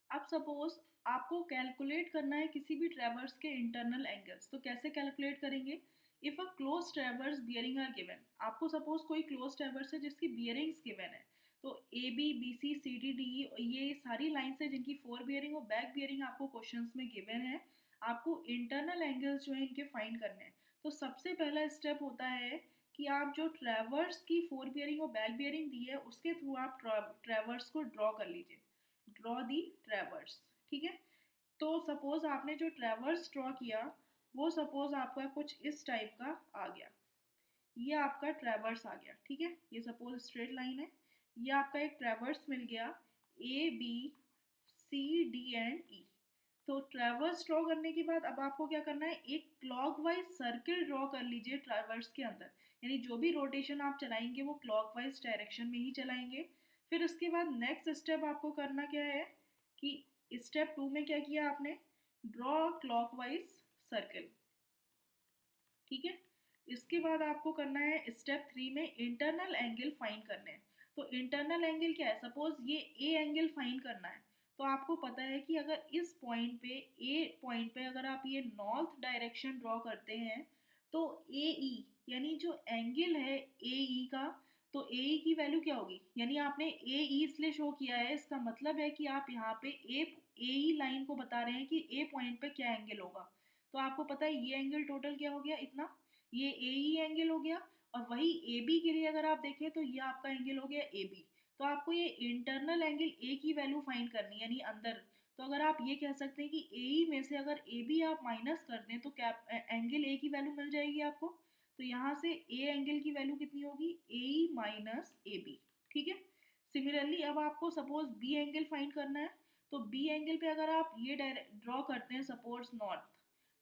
अब सपोज आपको कैलकुलेट करना है किसी भी ट्रेवर्स के इंटरनल एंगल्स, तो कैसे कैलकुलेट करेंगे, if a close traverse bearing are given, आपको सपोज कोई क्लोज ट्रेवर्स है जिसकी बियरिंग्स गिवन है, तो A B B C C D D ये सारी लाइन्स है जिनकी फोर बियरिंग और बैक बियरिंग आपको क्वेश्चंस में गिवन है। आपको इंटरनल एंगल्स जो है इनके फाइंड करने हैं। तो सबसे पहला स्टेप होता है कि आप जो ट्रेवर्स की फोर बियरिंग और बैक बियरिंग दी है उसके थ्रू आप ट्रेवर्स को ड्रॉ कर लीजिए, ड्रॉ दी ट्रेवर्स, ठीक है। तो सपोज आपने जो ट्रेवर्स ड्रॉ किया वो सपोज आपका कुछ इस टाइप का आ गया, ये आपका ट्रेवर्स आ गया, ठीक है, ये सपोज स्ट्रेट लाइन है, ये आपका एक ट्रेवर्स मिल गया A B C D and E. तो ट्रेवर्स ड्रॉ करने के बाद अब आपको क्या करना है, एक क्लॉकवाइज सर्किल ड्रॉ कर लीजिए ट्रेवर्स के अंदर, यानी जो भी रोटेशन आप चलाएंगे वो क्लॉकवाइज डायरेक्शन में ही चलाएंगे। फिर उसके बाद नेक्स्ट स्टेप आपको करना क्या है कि स्टेप 2 में क्या किया आपने, ड्रॉ क्लॉकवाइज सर्किल, ठीक है। इसके बाद आपको करना है स्टेप 3 में इंटरनल एंगल फाइंड करने हैं। तो इंटरनल एंगल क्या है, सपोज ये ए एंगल फाइंड करना है, तो आपको पता है कि अगर इस पॉइंट पे ए पॉइंट पे अगर आप ये नॉर्थ डायरेक्शन ड्रॉ करते हैं तो ए ई यानी जो एंगल है ए ई का, तो ए ई की वैल्यू क्या होगी, यानी आपने ए ई इसलिए शो किया है, इसका मतलब है कि आप यहाँ पे ए ई लाइन को बता रहे हैं कि ए पॉइंट पे क्या एंगल होगा। तो आपको पता है ये एंगल टोटल क्या हो गया इतना, ये ए ई एंगल हो गया, और वही ए बी के लिए अगर आप देखें तो ये आपका एंगल हो गया ए बी। तो आपको ये इंटरनल एंगल ए की वैल्यू फाइंड करनी है यानी अंदर। तो अगर आप ये कह सकते हैं कि ए ई में से अगर ए बी आप माइनस कर दें तो क्या एंगल ए की वैल्यू मिल जाएगी आपको। तो यहाँ से ए एंगल की वैल्यू कितनी होगी, ए ई माइनस ए बी, ठीक है। सिमिलरली अब आपको सपोज बी एंगल फाइंड करना है, तो बी एंगल पे अगर आप ये ड्रॉ करते हैं सपोज नॉर्थ,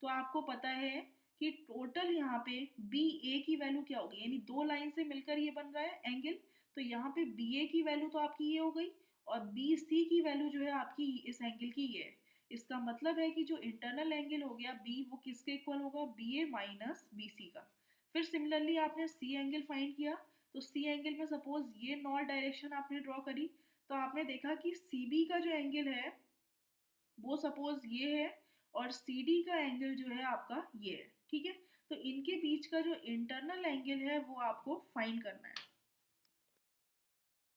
तो आपको पता है कि टोटल यहाँ पे बी ए की वैल्यू क्या होगी, यानी दो लाइन से मिलकर ये बन रहा है एंगल, तो यहाँ पे बी ए की वैल्यू तो आपकी ये हो गई, और बी सी की वैल्यू जो है आपकी इस एंगल की ये है। इसका मतलब है कि जो इंटरनल एंगल हो गया बी वो किसके इक्वल होगा, बी ए माइनस बी सी का। फिर सिमिलरली आपने सी एंगल फाइंड किया, तो सी एंगल में सपोज ये नॉर्थ डायरेक्शन आपने ड्रॉ करी, तो आपने देखा कि सी बी का जो एंगल है वो सपोज ये है, और सी डी का एंगल जो है आपका ये है, ठीक है। तो इनके बीच का जो इंटरनल एंगल है वो आपको फाइंड करना है।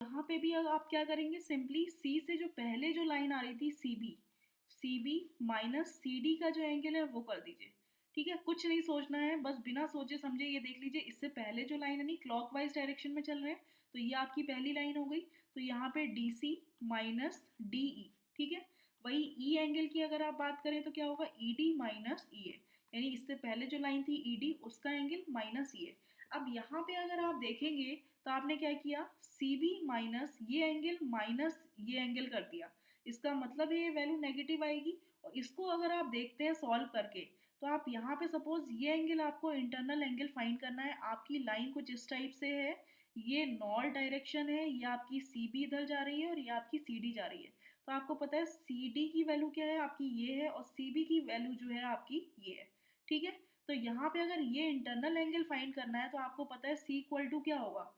यहाँ पे भी अब आप क्या करेंगे, सिंपली सी से जो पहले जो लाइन आ रही थी C B minus C D का जो एंगल है वो कर दीजिए, ठीक है, कुछ नहीं सोचना है, बस बिना सोचे समझे ये देख लीजिए, इससे पहले जो लाइन है नहीं क्लॉकवाइज डायरेक्शन में चल रहे हैं, तो ये आपकी पहली लाइन हो गई। तो यहाँ पे D C minus D E, ठीक है। वही ई एंगल की अगर आप बात करें तो क्या होगा, ई डी माइनस ई ए, यानी इससे पहले जो लाइन थी ई डी उसका एंगल माइनस ई ए। अब यहाँ पे अगर आप देखेंगे तो आपने क्या किया, सी बी माइनस ये एंगल माइनस ये एंगल कर दिया, इसका मतलब है ये वैल्यू नेगेटिव आएगी। और इसको अगर आप देखते हैं सॉल्व करके, तो आप यहाँ पे सपोज ये एंगल आपको इंटरनल एंगल फाइंड करना है, आपकी लाइन कुछ इस टाइप से है, ये नॉर्थ डायरेक्शन है, ये आपकी सी बी इधर जा रही है और ये आपकी सी डी जा रही है। तो आपको पता है सी डी की वैल्यू क्या है, आपकी ये है, और सी बी की वैल्यू जो है आपकी ये है, ठीक है। तो यहाँ पे अगर ये इंटरनल एंगल फाइंड करना है तो आपको पता है सी इक्वल टू क्या होगा,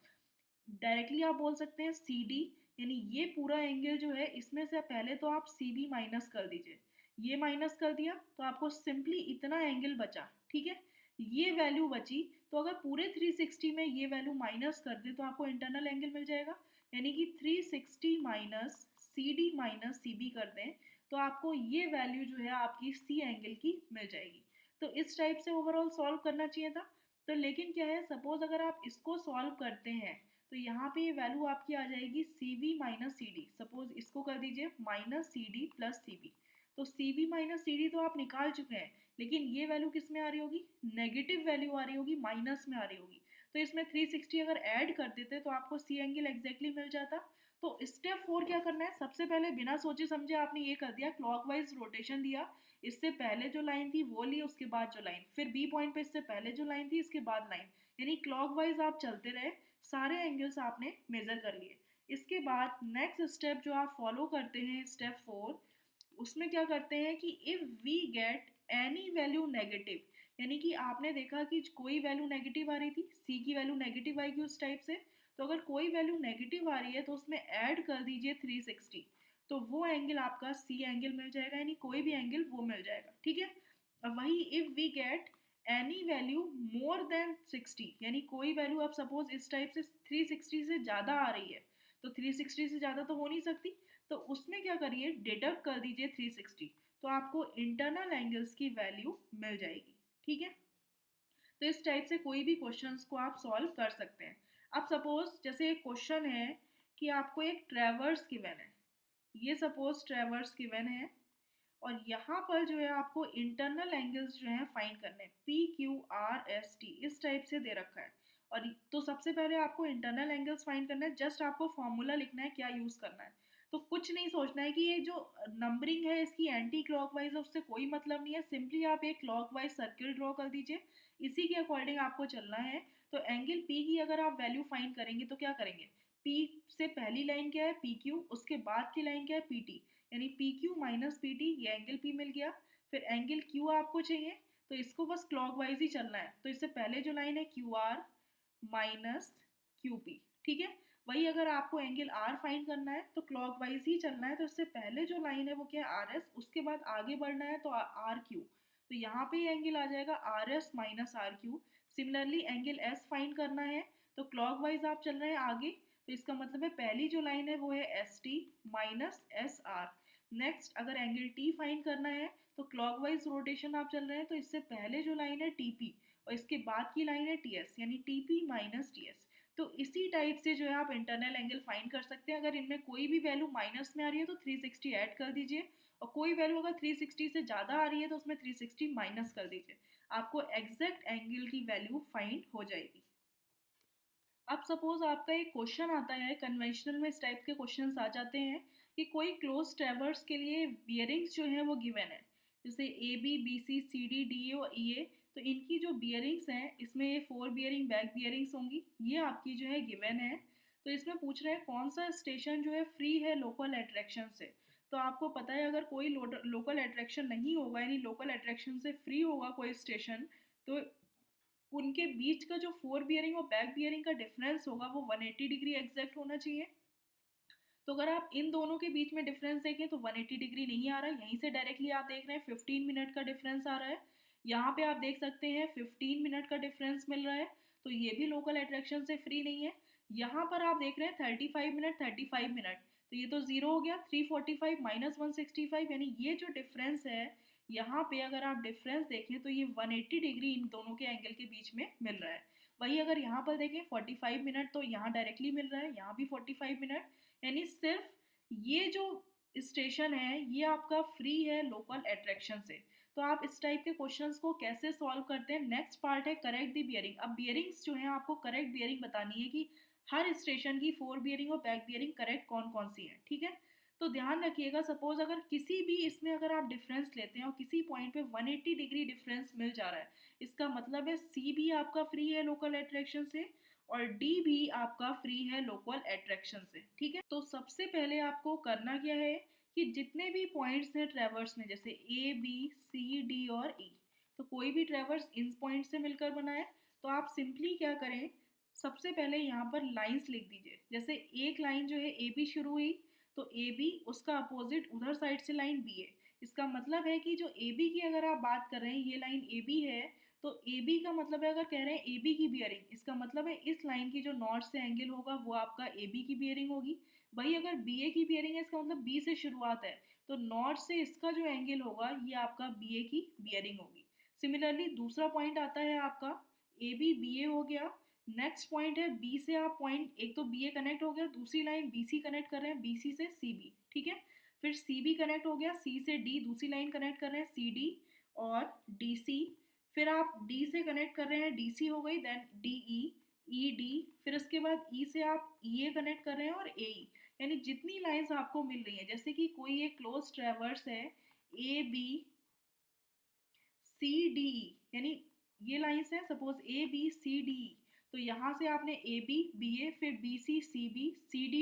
डायरेक्टली आप बोल सकते हैं सी डी, यानी ये पूरा एंगल जो है इसमें से पहले तो आप सी बी माइनस कर दीजिए, ये माइनस कर दिया तो आपको सिंपली इतना एंगल बचा, ठीक है, ये वैल्यू बची। तो अगर पूरे 360 में ये वैल्यू माइनस कर दें तो आपको इंटरनल एंगल मिल जाएगा, यानी कि 360 minus C D minus C B कर दें तो आपको ये वैल्यू जो है आपकी सी एंगल की मिल जाएगी। तो इस टाइप से ओवरऑल सॉल्व करना चाहिए था। तो लेकिन क्या है, सपोज अगर आप इसको सॉल्व करते हैं तो यहाँ पे ये वैल्यू आपकी आ जाएगी C V minus C D, suppose इसको कर दीजिए minus C D plus C B. तो C V minus C D तो आप निकाल चुके हैं, लेकिन ये वैल्यू किस में आ रही होगी, नेगेटिव वैल्यू आ रही होगी, माइनस में आ रही होगी। तो इसमें 360 अगर ऐड कर देते तो आपको सी एंगल एग्जैक्टली मिल जाता। तो स्टेप 4 क्या करना है, सबसे पहले बिना सोचे समझे आपने ये कर दिया, क्लॉकवाइज रोटेशन दिया, इससे पहले जो लाइन थी वो ली, उसके बाद जो लाइन, फिर बी पॉइंट पे इससे पहले जो लाइन थी इसके बाद लाइन, यानी क्लॉकवाइज आप चलते रहे, सारे एंगल्स आपने मेजर कर लिए। इसके बाद नेक्स्ट स्टेप जो आप फॉलो करते हैं स्टेप 4, उसमें क्या करते हैं कि if we get any value negative, यानी कि आपने देखा कि कोई वैल्यू नेगेटिव आ रही थी, सी की वैल्यू नेगेटिव आएगी उस टाइप से, तो अगर कोई वैल्यू नेगेटिव आ रही है तो उसमें ऐड कर दीजिए 360, तो वो एंगल आपका सी एंगल मिल जाएगा, यानी कोई भी एंगल वो मिल जाएगा, ठीक है। अब वही if we get any value more than 60, यानी कोई वैल्यू आप सपोज इस टाइप से 360 से ज़्यादा आ रही है, तो 360 से ज़्यादा तो हो नहीं सकती, तो उसमें क्या करिए, डिडक्ट कर दीजिए 360, तो आपको इंटरनल एंगल्स की वैल्यू मिल जाएगी, ठीक है। तो इस टाइप से कोई भी क्वेश्चंस को आप सॉल्व कर सकते हैं। अब सपोज जैसे एक क्वेश्चन है कि आपको एक ट्रैवर्स गिवन है, ये सपोज ट्रैवर्स गिवन है, और यहाँ पर जो है आपको इंटरनल एंगल्स जो हैं फाइंड करने हैं, P Q R S T इस टाइप से दे रखा है। और तो सबसे पहले आपको इंटरनल एंगल्स फाइंड करना है, जस्ट आपको फॉर्मूला लिखना है क्या यूज़ करना है। तो कुछ नहीं सोचना है कि ये जो नंबरिंग है इसकी एंटी क्लॉकवाइज है, उससे कोई मतलब नहीं है, सिंपली आप एक क्लॉकवाइज सर्किल ड्रॉ कर दीजिए, इसी के अकॉर्डिंग आपको चलना है। तो एंगल पी की अगर आप वैल्यू फाइंड करेंगे तो क्या करेंगे, पी से पहली लाइन क्या है पी क्यू, उसके बाद की लाइन क्या है पी टी, यानी P Q minus P T, ये एंगल पी मिल गया। फिर एंगल क्यू आपको चाहिए, तो इसको बस क्लॉकवाइज ही चलना है, तो इससे पहले जो लाइन है Q R minus Q P, ठीक है। वही अगर आपको एंगल आर फाइंड करना है तो क्लॉकवाइज ही चलना है, तो इससे पहले जो लाइन है वो क्या है आर एस, उसके बाद आगे बढ़ना है तो आर क्यू, तो यहाँ पे एंगल आ जाएगा R S minus R Q. Similarly angle S find करना है तो क्लॉकवाइज आप चल रहे हैं आगे, तो इसका मतलब है पहली जो लाइन है वो है S T minus S R. Next अगर एंगल टी फाइंड करना है तो क्लॉकवाइज रोटेशन आप चल रहे हैं, तो इससे पहले जो लाइन है टी पी और इसके बाद की लाइन है टी एस, यानी T P minus T S. तो इसी टाइप से जो है आप इंटरनल एंगल फाइंड कर सकते हैं। अगर इनमें कोई भी वैल्यू माइनस में आ रही है तो 360 ऐड कर दीजिए, और कोई वैल्यू अगर 360 से ज़्यादा आ रही है तो उसमें 360 माइनस कर दीजिए, आपको एग्जैक्ट एंगल की वैल्यू फाइंड हो जाएगी। अब सपोज आपका एक क्वेश्चन आता है, कन्वेंशनल में इस टाइप के क्वेश्चंस आ जाते हैं कि कोई क्लोज ट्रैवर्स के लिए बियरिंग्स जो हैं वो गिवन है, जैसे A B B C C D D A और ई ए, तो इनकी जो बियरिंग्स हैं इसमें ये 4 बियरिंग बैक बियरिंग्स होंगी, ये आपकी जो है गिवन है। तो इसमें पूछ रहे हैं कौन सा स्टेशन जो है फ्री है लोकल अट्रैक्शन से। तो आपको पता है अगर कोई लोकल अट्रैक्शन नहीं होगा, यानी लोकल अट्रैक्शन से फ्री होगा कोई स्टेशन, तो उनके बीच का जो 4 बियरिंग और बैक बियरिंग का डिफरेंस होगा वो 180 डिग्री एग्जैक्ट होना चाहिए। तो अगर आप इन दोनों के बीच में डिफरेंस देखें तो 180 डिग्री नहीं आ रहा है, यहीं से डायरेक्टली आप देख रहे हैं 15 मिनट का डिफरेंस आ रहा है, यहाँ पे आप देख सकते हैं 15 मिनट का डिफरेंस मिल रहा है, तो ये भी लोकल अट्रैक्शन से फ्री नहीं है। यहाँ पर आप देख रहे हैं 35 मिनट 35 मिनट, तो ये तो जीरो हो गया, 345 माइनस 165, यानी ये जो डिफरेंस है यहाँ पे अगर आप डिफरेंस देखें तो ये 180 डिग्री इन दोनों के एंगल के बीच में मिल रहा है। वही अगर यहाँ पर देखें 45 मिनट, तो यहाँ डायरेक्टली मिल रहा है, यहाँ भी 45 मिनट, यानी सिर्फ ये जो स्टेशन है ये आपका फ्री है लोकल अट्रैक्शन से। तो आप इस टाइप के क्वेश्चंस को कैसे सॉल्व करते हैं, नेक्स्ट पार्ट है करेक्ट द बियरिंग। अब बियरिंग्स जो है आपको करेक्ट बियरिंग बतानी है कि हर स्टेशन की फोर बियरिंग और बैक बियरिंग करेक्ट कौन कौन सी है, ठीक है। तो ध्यान रखिएगा, सपोज अगर किसी भी इसमें अगर आप डिफरेंस लेते हैं और किसी पॉइंट पे 180 डिग्री डिफरेंस मिल जा रहा है, इसका मतलब है सी भी आपका फ्री है लोकल अट्रैक्शन से और डी भी आपका फ्री है लोकल अट्रैक्शन से, ठीक है। तो सबसे पहले आपको करना क्या है कि जितने भी पॉइंट्स हैं ट्रेवर्स में, जैसे ए बी सी डी और ई, तो कोई भी ट्रेवर्स इन पॉइंट से मिलकर बना है, तो आप सिंपली क्या करें, सबसे पहले यहाँ पर लाइंस लिख दीजिए। जैसे एक लाइन जो है ए बी शुरू हुई, तो ए बी उसका अपोजिट उधर साइड से लाइन बी है। इसका मतलब है कि जो ए बी की अगर आप बात कर रहे हैं, ये लाइन ए बी है, तो ए बी का मतलब है, अगर कह रहे हैं ए बी की बियरिंग, इसका मतलब है इस लाइन की जो नॉर्थ से एंगल होगा वो आपका ए बी की बियरिंग होगी। वही अगर बी ए की बियरिंग है, इसका मतलब बी से शुरुआत है, तो नॉर्थ से इसका जो एंगल होगा ये आपका बी ए की बियरिंग होगी। सिमिलरली दूसरा पॉइंट आता है आपका ए बी बी ए हो गया। नेक्स्ट पॉइंट है बी से आप पॉइंट, एक तो बी ए कनेक्ट हो गया, दूसरी लाइन बी सी कनेक्ट कर रहे हैं, बी सी से सी बी, ठीक है। फिर सी बी कनेक्ट हो गया, सी से डी दूसरी लाइन कनेक्ट कर रहे हैं, सी डी और डी सी। फिर आप डी से कनेक्ट कर रहे हैं, डी सी हो गई, then D E, E D, फिर उसके बाद ई से आप ई ए कनेक्ट कर रहे हैं और ए ई। यानी जितनी लाइंस आपको मिल रही हैं, जैसे कि कोई एक क्लोज ट्रेवर्स है ए बी सी डी ई, यानी ये लाइंस हैं suppose A B C D E, तो यहाँ से आपने ए बी बी ए, फिर B C D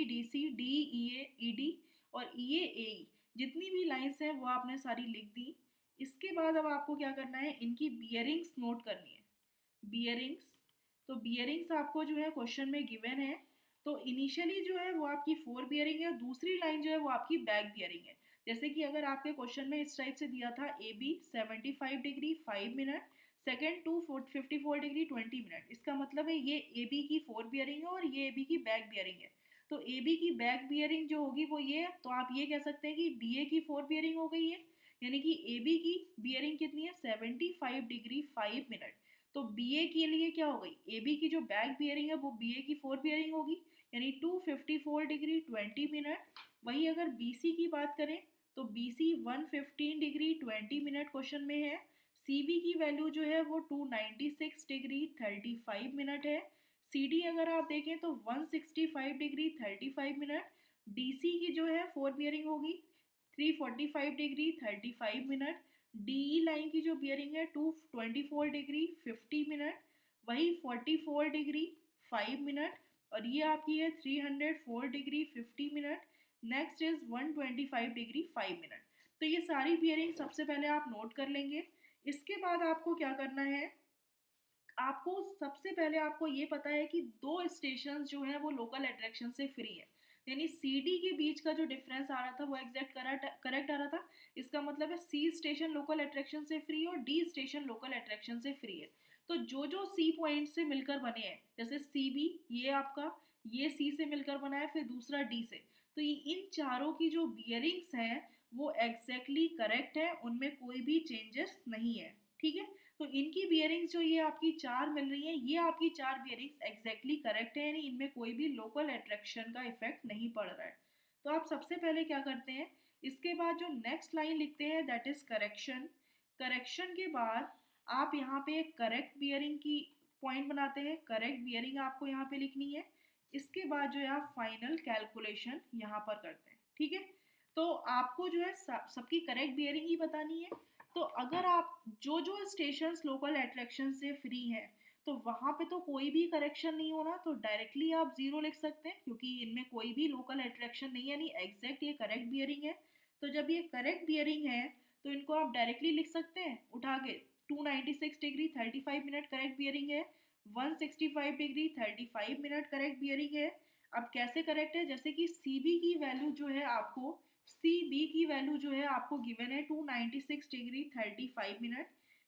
D C, D E A E D और ई ए ए ई, जितनी भी लाइंस हैं वो आपने सारी लिख दी। इसके बाद अब आपको क्या करना है, इनकी बियरिंग्स नोट करनी है। बियरिंग्स, तो बियरिंग्स आपको जो है क्वेश्चन में गिवन है। तो इनिशियली जो है वो आपकी फोर बियरिंग है, दूसरी लाइन जो है वो आपकी बैक बियरिंग है। जैसे कि अगर आपके क्वेश्चन में इस टाइप से दिया था A B 75 degree 5 minute, second to 54 degree 20 minute, इसका मतलब है ये ए बी की फोर बियरिंग है और ये ए बी की बैक बियरिंग है। तो ए बी की बैक बियरिंग जो होगी वो ये, तो आप ये कह सकते हैं कि बी ए की फोर बियरिंग हो गई है, यानी कि ए बी की बियरिंग कितनी है 75 डिग्री 5 मिनट। तो बी ए के लिए क्या हो गई, ए बी की जो बैक बियरिंग है वो बी ए की फोर बियरिंग होगी, यानी 254 डिग्री 20 मिनट। वही अगर बी सी की बात करें तो B C 115 degree 20 minute question में है। सी बी की वैल्यू जो है वो 296 डिग्री 35 मिनट है। सी डी अगर आप देखें तो 165 डिग्री 35 मिनट। डी सी की जो है फोर बियरिंग होगी 345 डिग्री 35 मिनट। डी लाइन की जो बियरिंग है 224 डिग्री 50 मिनट, वही 44 डिग्री 5 मिनट, और ये आपकी है 304 degree 50 minute. Next is 125 degree 5 minute. तो ये सारी बियरिंग सबसे पहले आप नोट कर लेंगे। इसके बाद आपको क्या करना है, आपको सबसे पहले आपको ये पता है कि दो स्टेशन जो हैं वो लोकल अट्रैक्शन से फ्री है, यानी सी डी के बीच का जो डिफरेंस आ रहा था वो एग्जैक्ट करेक्ट आ रहा था। इसका मतलब है सी स्टेशन लोकल अट्रैक्शन से फ्री और डी स्टेशन लोकल अट्रैक्शन से फ्री है। तो जो जो सी पॉइंट से मिलकर बने हैं, जैसे सी बी ये आपका, ये सी से मिलकर बना है, फिर दूसरा डी से, तो ये इन चारों की जो बियरिंग्स हैं वो एग्जैक्टली करेक्ट है, उनमें कोई भी चेंजेस नहीं है, ठीक है। तो इनकी बियरिंग्स जो ये आपकी चार मिल रही हैं, ये आपकी चार बियरिंग्स एग्जैक्टली करेक्ट है, यानी इनमें कोई भी लोकल अट्रैक्शन का इफेक्ट नहीं पड़ रहा है। तो आप सबसे पहले क्या करते हैं, इसके बाद जो नेक्स्ट लाइन लिखते हैं दैट इज करेक्शन। करेक्शन के बाद आप यहाँ पे एक करेक्ट बियरिंग की पॉइंट बनाते हैं, करेक्ट बियरिंग आपको यहाँ पे लिखनी है। इसके बाद जो है आप फाइनल कैलकुलेशन यहाँ पर करते हैं, ठीक है। तो आपको जो है सबकी करेक्ट बियरिंग ही बतानी है। तो अगर आप जो जो स्टेशंस लोकल अट्रैक्शन से फ्री हैं, तो वहाँ पे तो कोई भी करेक्शन नहीं होना, तो डायरेक्टली आप जीरो लिख सकते हैं क्योंकि इनमें कोई भी लोकल अट्रैक्शन नहीं है, यानी एग्जैक्ट ये करेक्ट बियरिंग है। तो जब ये करेक्ट बियरिंग है तो इनको आप डायरेक्टली लिख सकते हैं उठा के, 296 डिग्री 35 मिनट करेक्ट बियरिंग है, 165 डिग्री 35 मिनट करेक्ट बियरिंग है। अब कैसे करेक्ट है, जैसे कि सी बी की वैल्यू जो है आपको, सी बी की वैल्यू जो है आपको गिवन है 296 डिग्री 35 मिनट,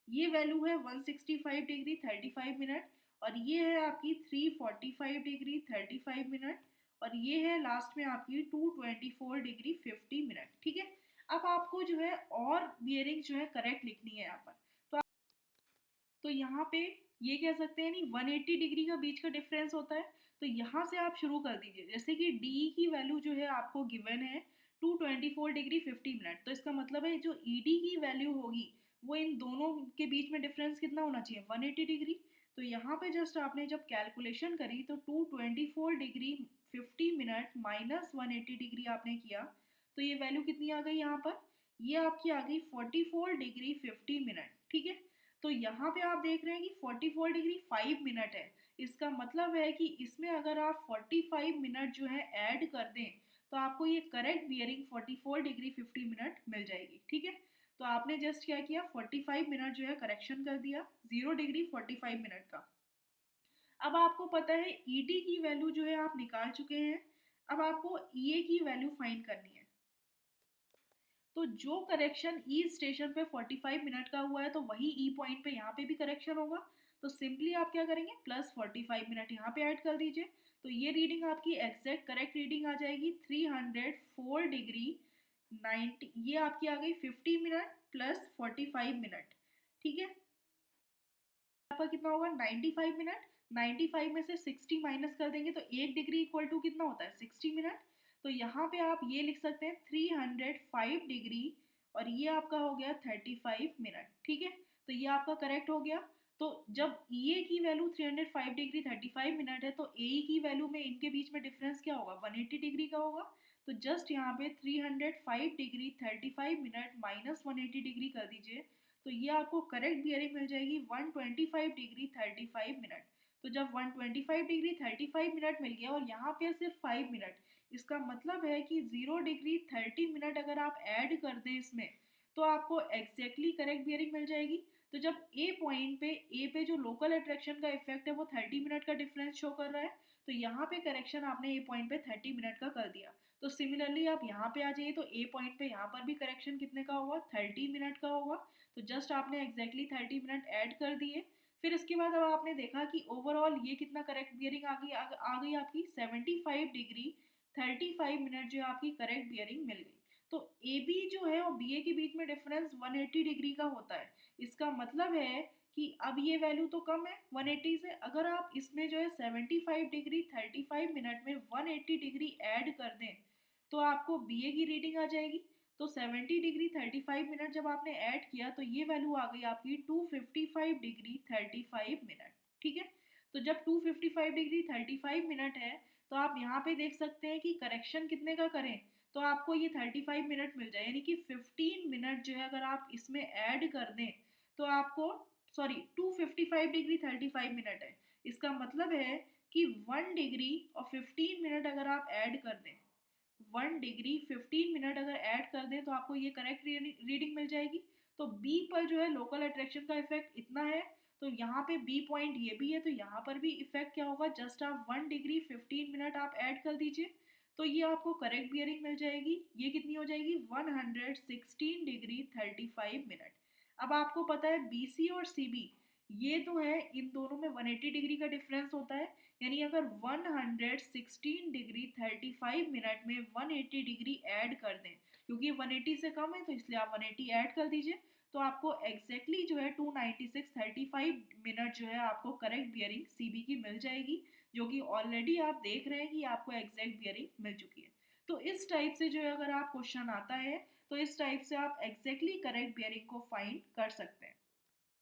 ये वैल्यू है 165 डिग्री 35 मिनट, और ये है आपकी 345 डिग्री 35 मिनट, और ये है लास्ट में आपकी 224 डिग्री 50 मिनट, ठीक है। अब आपको जो है और बियरिंग जो है करेक्ट लिखनी है यहाँ पर। तो यहाँ पे ये कह सकते हैं नहीं 180 डिग्री का बीच का डिफरेंस होता है। तो यहाँ से आप शुरू कर दीजिए, जैसे कि डी की वैल्यू जो है आपको गिवन है 224 डिग्री 50 मिनट। तो इसका मतलब है जो ई डी की वैल्यू होगी वो इन दोनों के बीच में डिफरेंस कितना होना चाहिए 180 डिग्री। तो यहाँ पे जस्ट आपने जब कैलकुलेशन करी तो 224 डिग्री 50 मिनट माइनस 180 डिग्री आपने किया, तो ये वैल्यू कितनी आ गई यहाँ पर, ये आपकी आ गई 44 डिग्री 50 मिनट। ठीक है, तो यहाँ पे आप देख रहे हैं कि 44 डिग्री 5 मिनट है। इसका मतलब है कि इसमें अगर आप 45 मिनट जो है ऐड कर दें तो आपको ये करेक्ट बियरिंग 44 डिग्री 50 मिनट मिल जाएगी। ठीक है, तो आपने जस्ट क्या किया 45 मिनट जो है करेक्शन कर दिया 0 डिग्री 45 मिनट का। अब आपको पता है ईडी की वैल्यू जो है आप निकाल चुके हैं। अब आपको ईए की वैल्यू फाइंड करनी है। तो जो करेक्शन ई स्टेशन पे 45 मिनट का हुआ है तो वही ई पॉइंट पे यहाँ पे भी करेक्शन होगा। तो सिंपली आप क्या करेंगे प्लस 45 मिनट यहाँ पे ऐड कर दीजिए। तो ये रीडिंग आपकी एग्जैक्ट करेक्ट रीडिंग आ जाएगी 304 डिग्री 90, ये आपकी आ गई 50 मिनट प्लस 45 मिनट। ठीक है, आपका कितना होगा 95 मिनट। 95 में से 60 माइनस कर देंगे तो 1 डिग्री इक्वल टू कितना होता है 60 मिनट। तो यहाँ पे आप ये लिख सकते हैं 305 डिग्री और ये आपका हो गया 35 मिनट। ठीक है, तो ये आपका करेक्ट हो गया। तो जब ए की वैल्यू 305 डिग्री 35 मिनट है तो ए की वैल्यू में इनके बीच में डिफरेंस क्या होगा 180 डिग्री का होगा। तो जस्ट यहाँ पे 305 डिग्री 35 मिनट माइनस 180 डिग्री कर दीजिए, तो ये आपको करेक्ट बियरिंग मिल जाएगी 125 डिग्री 35 मिनट। तो जब 125 डिग्री 35 मिनट मिल गया और यहाँ पे सिर्फ 5 मिनट, इसका मतलब है कि 0 डिग्री 30 मिनट अगर आप ऐड कर दें इसमें तो आपको एग्जैक्टली करेक्ट बियरिंग मिल जाएगी। तो जब ए पॉइंट पे ए पे जो लोकल अट्रैक्शन का इफेक्ट है वो 30 मिनट का डिफरेंस शो कर रहा है, तो यहाँ पे करेक्शन आपने ए पॉइंट पे 30 मिनट का कर दिया। तो सिमिलरली आप यहाँ पे आ जाइए तो ए पॉइंट पे यहाँ पर भी करेक्शन कितने का होगा 30 मिनट का होगा। तो जस्ट आपने एग्जैक्टली 30 मिनट ऐड कर दिए। फिर इसके बाद अब आपने देखा कि ओवरऑल ये कितना करेक्ट बियरिंग आ गई आपकी 75 डिग्री 35 मिनट जो है आपकी करेक्ट बियरिंग मिल गई। तो ए बी जो है और बी ए के बीच में डिफरेंस 180 डिग्री का होता है। इसका मतलब है कि अब ये वैल्यू तो कम है 180 से, अगर आप इसमें जो है 75 डिग्री 35 मिनट में 180 डिग्री ऐड कर दें तो आपको बी ए की रीडिंग आ जाएगी। तो 70 डिग्री 35 मिनट जब आपने ऐड किया तो ये वैल्यू आ गई आपकी 255 डिग्री 35 मिनट। ठीक है, तो जब 255 डिग्री 35 मिनट है तो आप यहाँ पे देख सकते हैं कि करेक्शन कितने का करें तो आपको ये 35 मिनट मिल जाए, यानी कि 15 मिनट जो है अगर आप इसमें ऐड कर दें तो आपको, सॉरी 255 डिग्री 35 मिनट है, इसका मतलब है कि 1 डिग्री और 15 मिनट अगर आप ऐड कर दें 1 डिग्री 15 मिनट अगर ऐड कर दें तो आपको ये करेक्ट रीडिंग मिल जाएगी। तो बी पर जो है लोकल अट्रैक्शन का इफेक्ट इतना है, तो यहाँ पे बी पॉइंट ये भी है तो यहाँ पर भी इफेक्ट क्या होगा, जस्ट आप 1 डिग्री 15 मिनट आप ऐड कर दीजिए तो ये आपको करेक्ट बियरिंग मिल जाएगी। ये कितनी हो जाएगी 116 डिग्री 35 मिनट। अब आपको पता है बी सी और सी बी ये तो है, इन दोनों में 180 डिग्री का डिफरेंस होता है, यानी अगर 116 डिग्री 35 मिनट में 180 डिग्री ऐड कर दें, क्योंकि 180 से कम है तो इसलिए आप 180 ऐड कर दीजिए, तो आपको एग्जैक्टली जो है 296 35 मिनट जो है आपको करेक्ट बियरिंग सीबी की मिल जाएगी, जो कि ऑलरेडी आप देख रहे हैं कि आपको एग्जैक्ट बियरिंग मिल चुकी है। तो इस टाइप से जो है अगर आप क्वेश्चन आता है तो इस टाइप से आप एग्जैक्टली करेक्ट बियरिंग को फाइंड कर सकते हैं।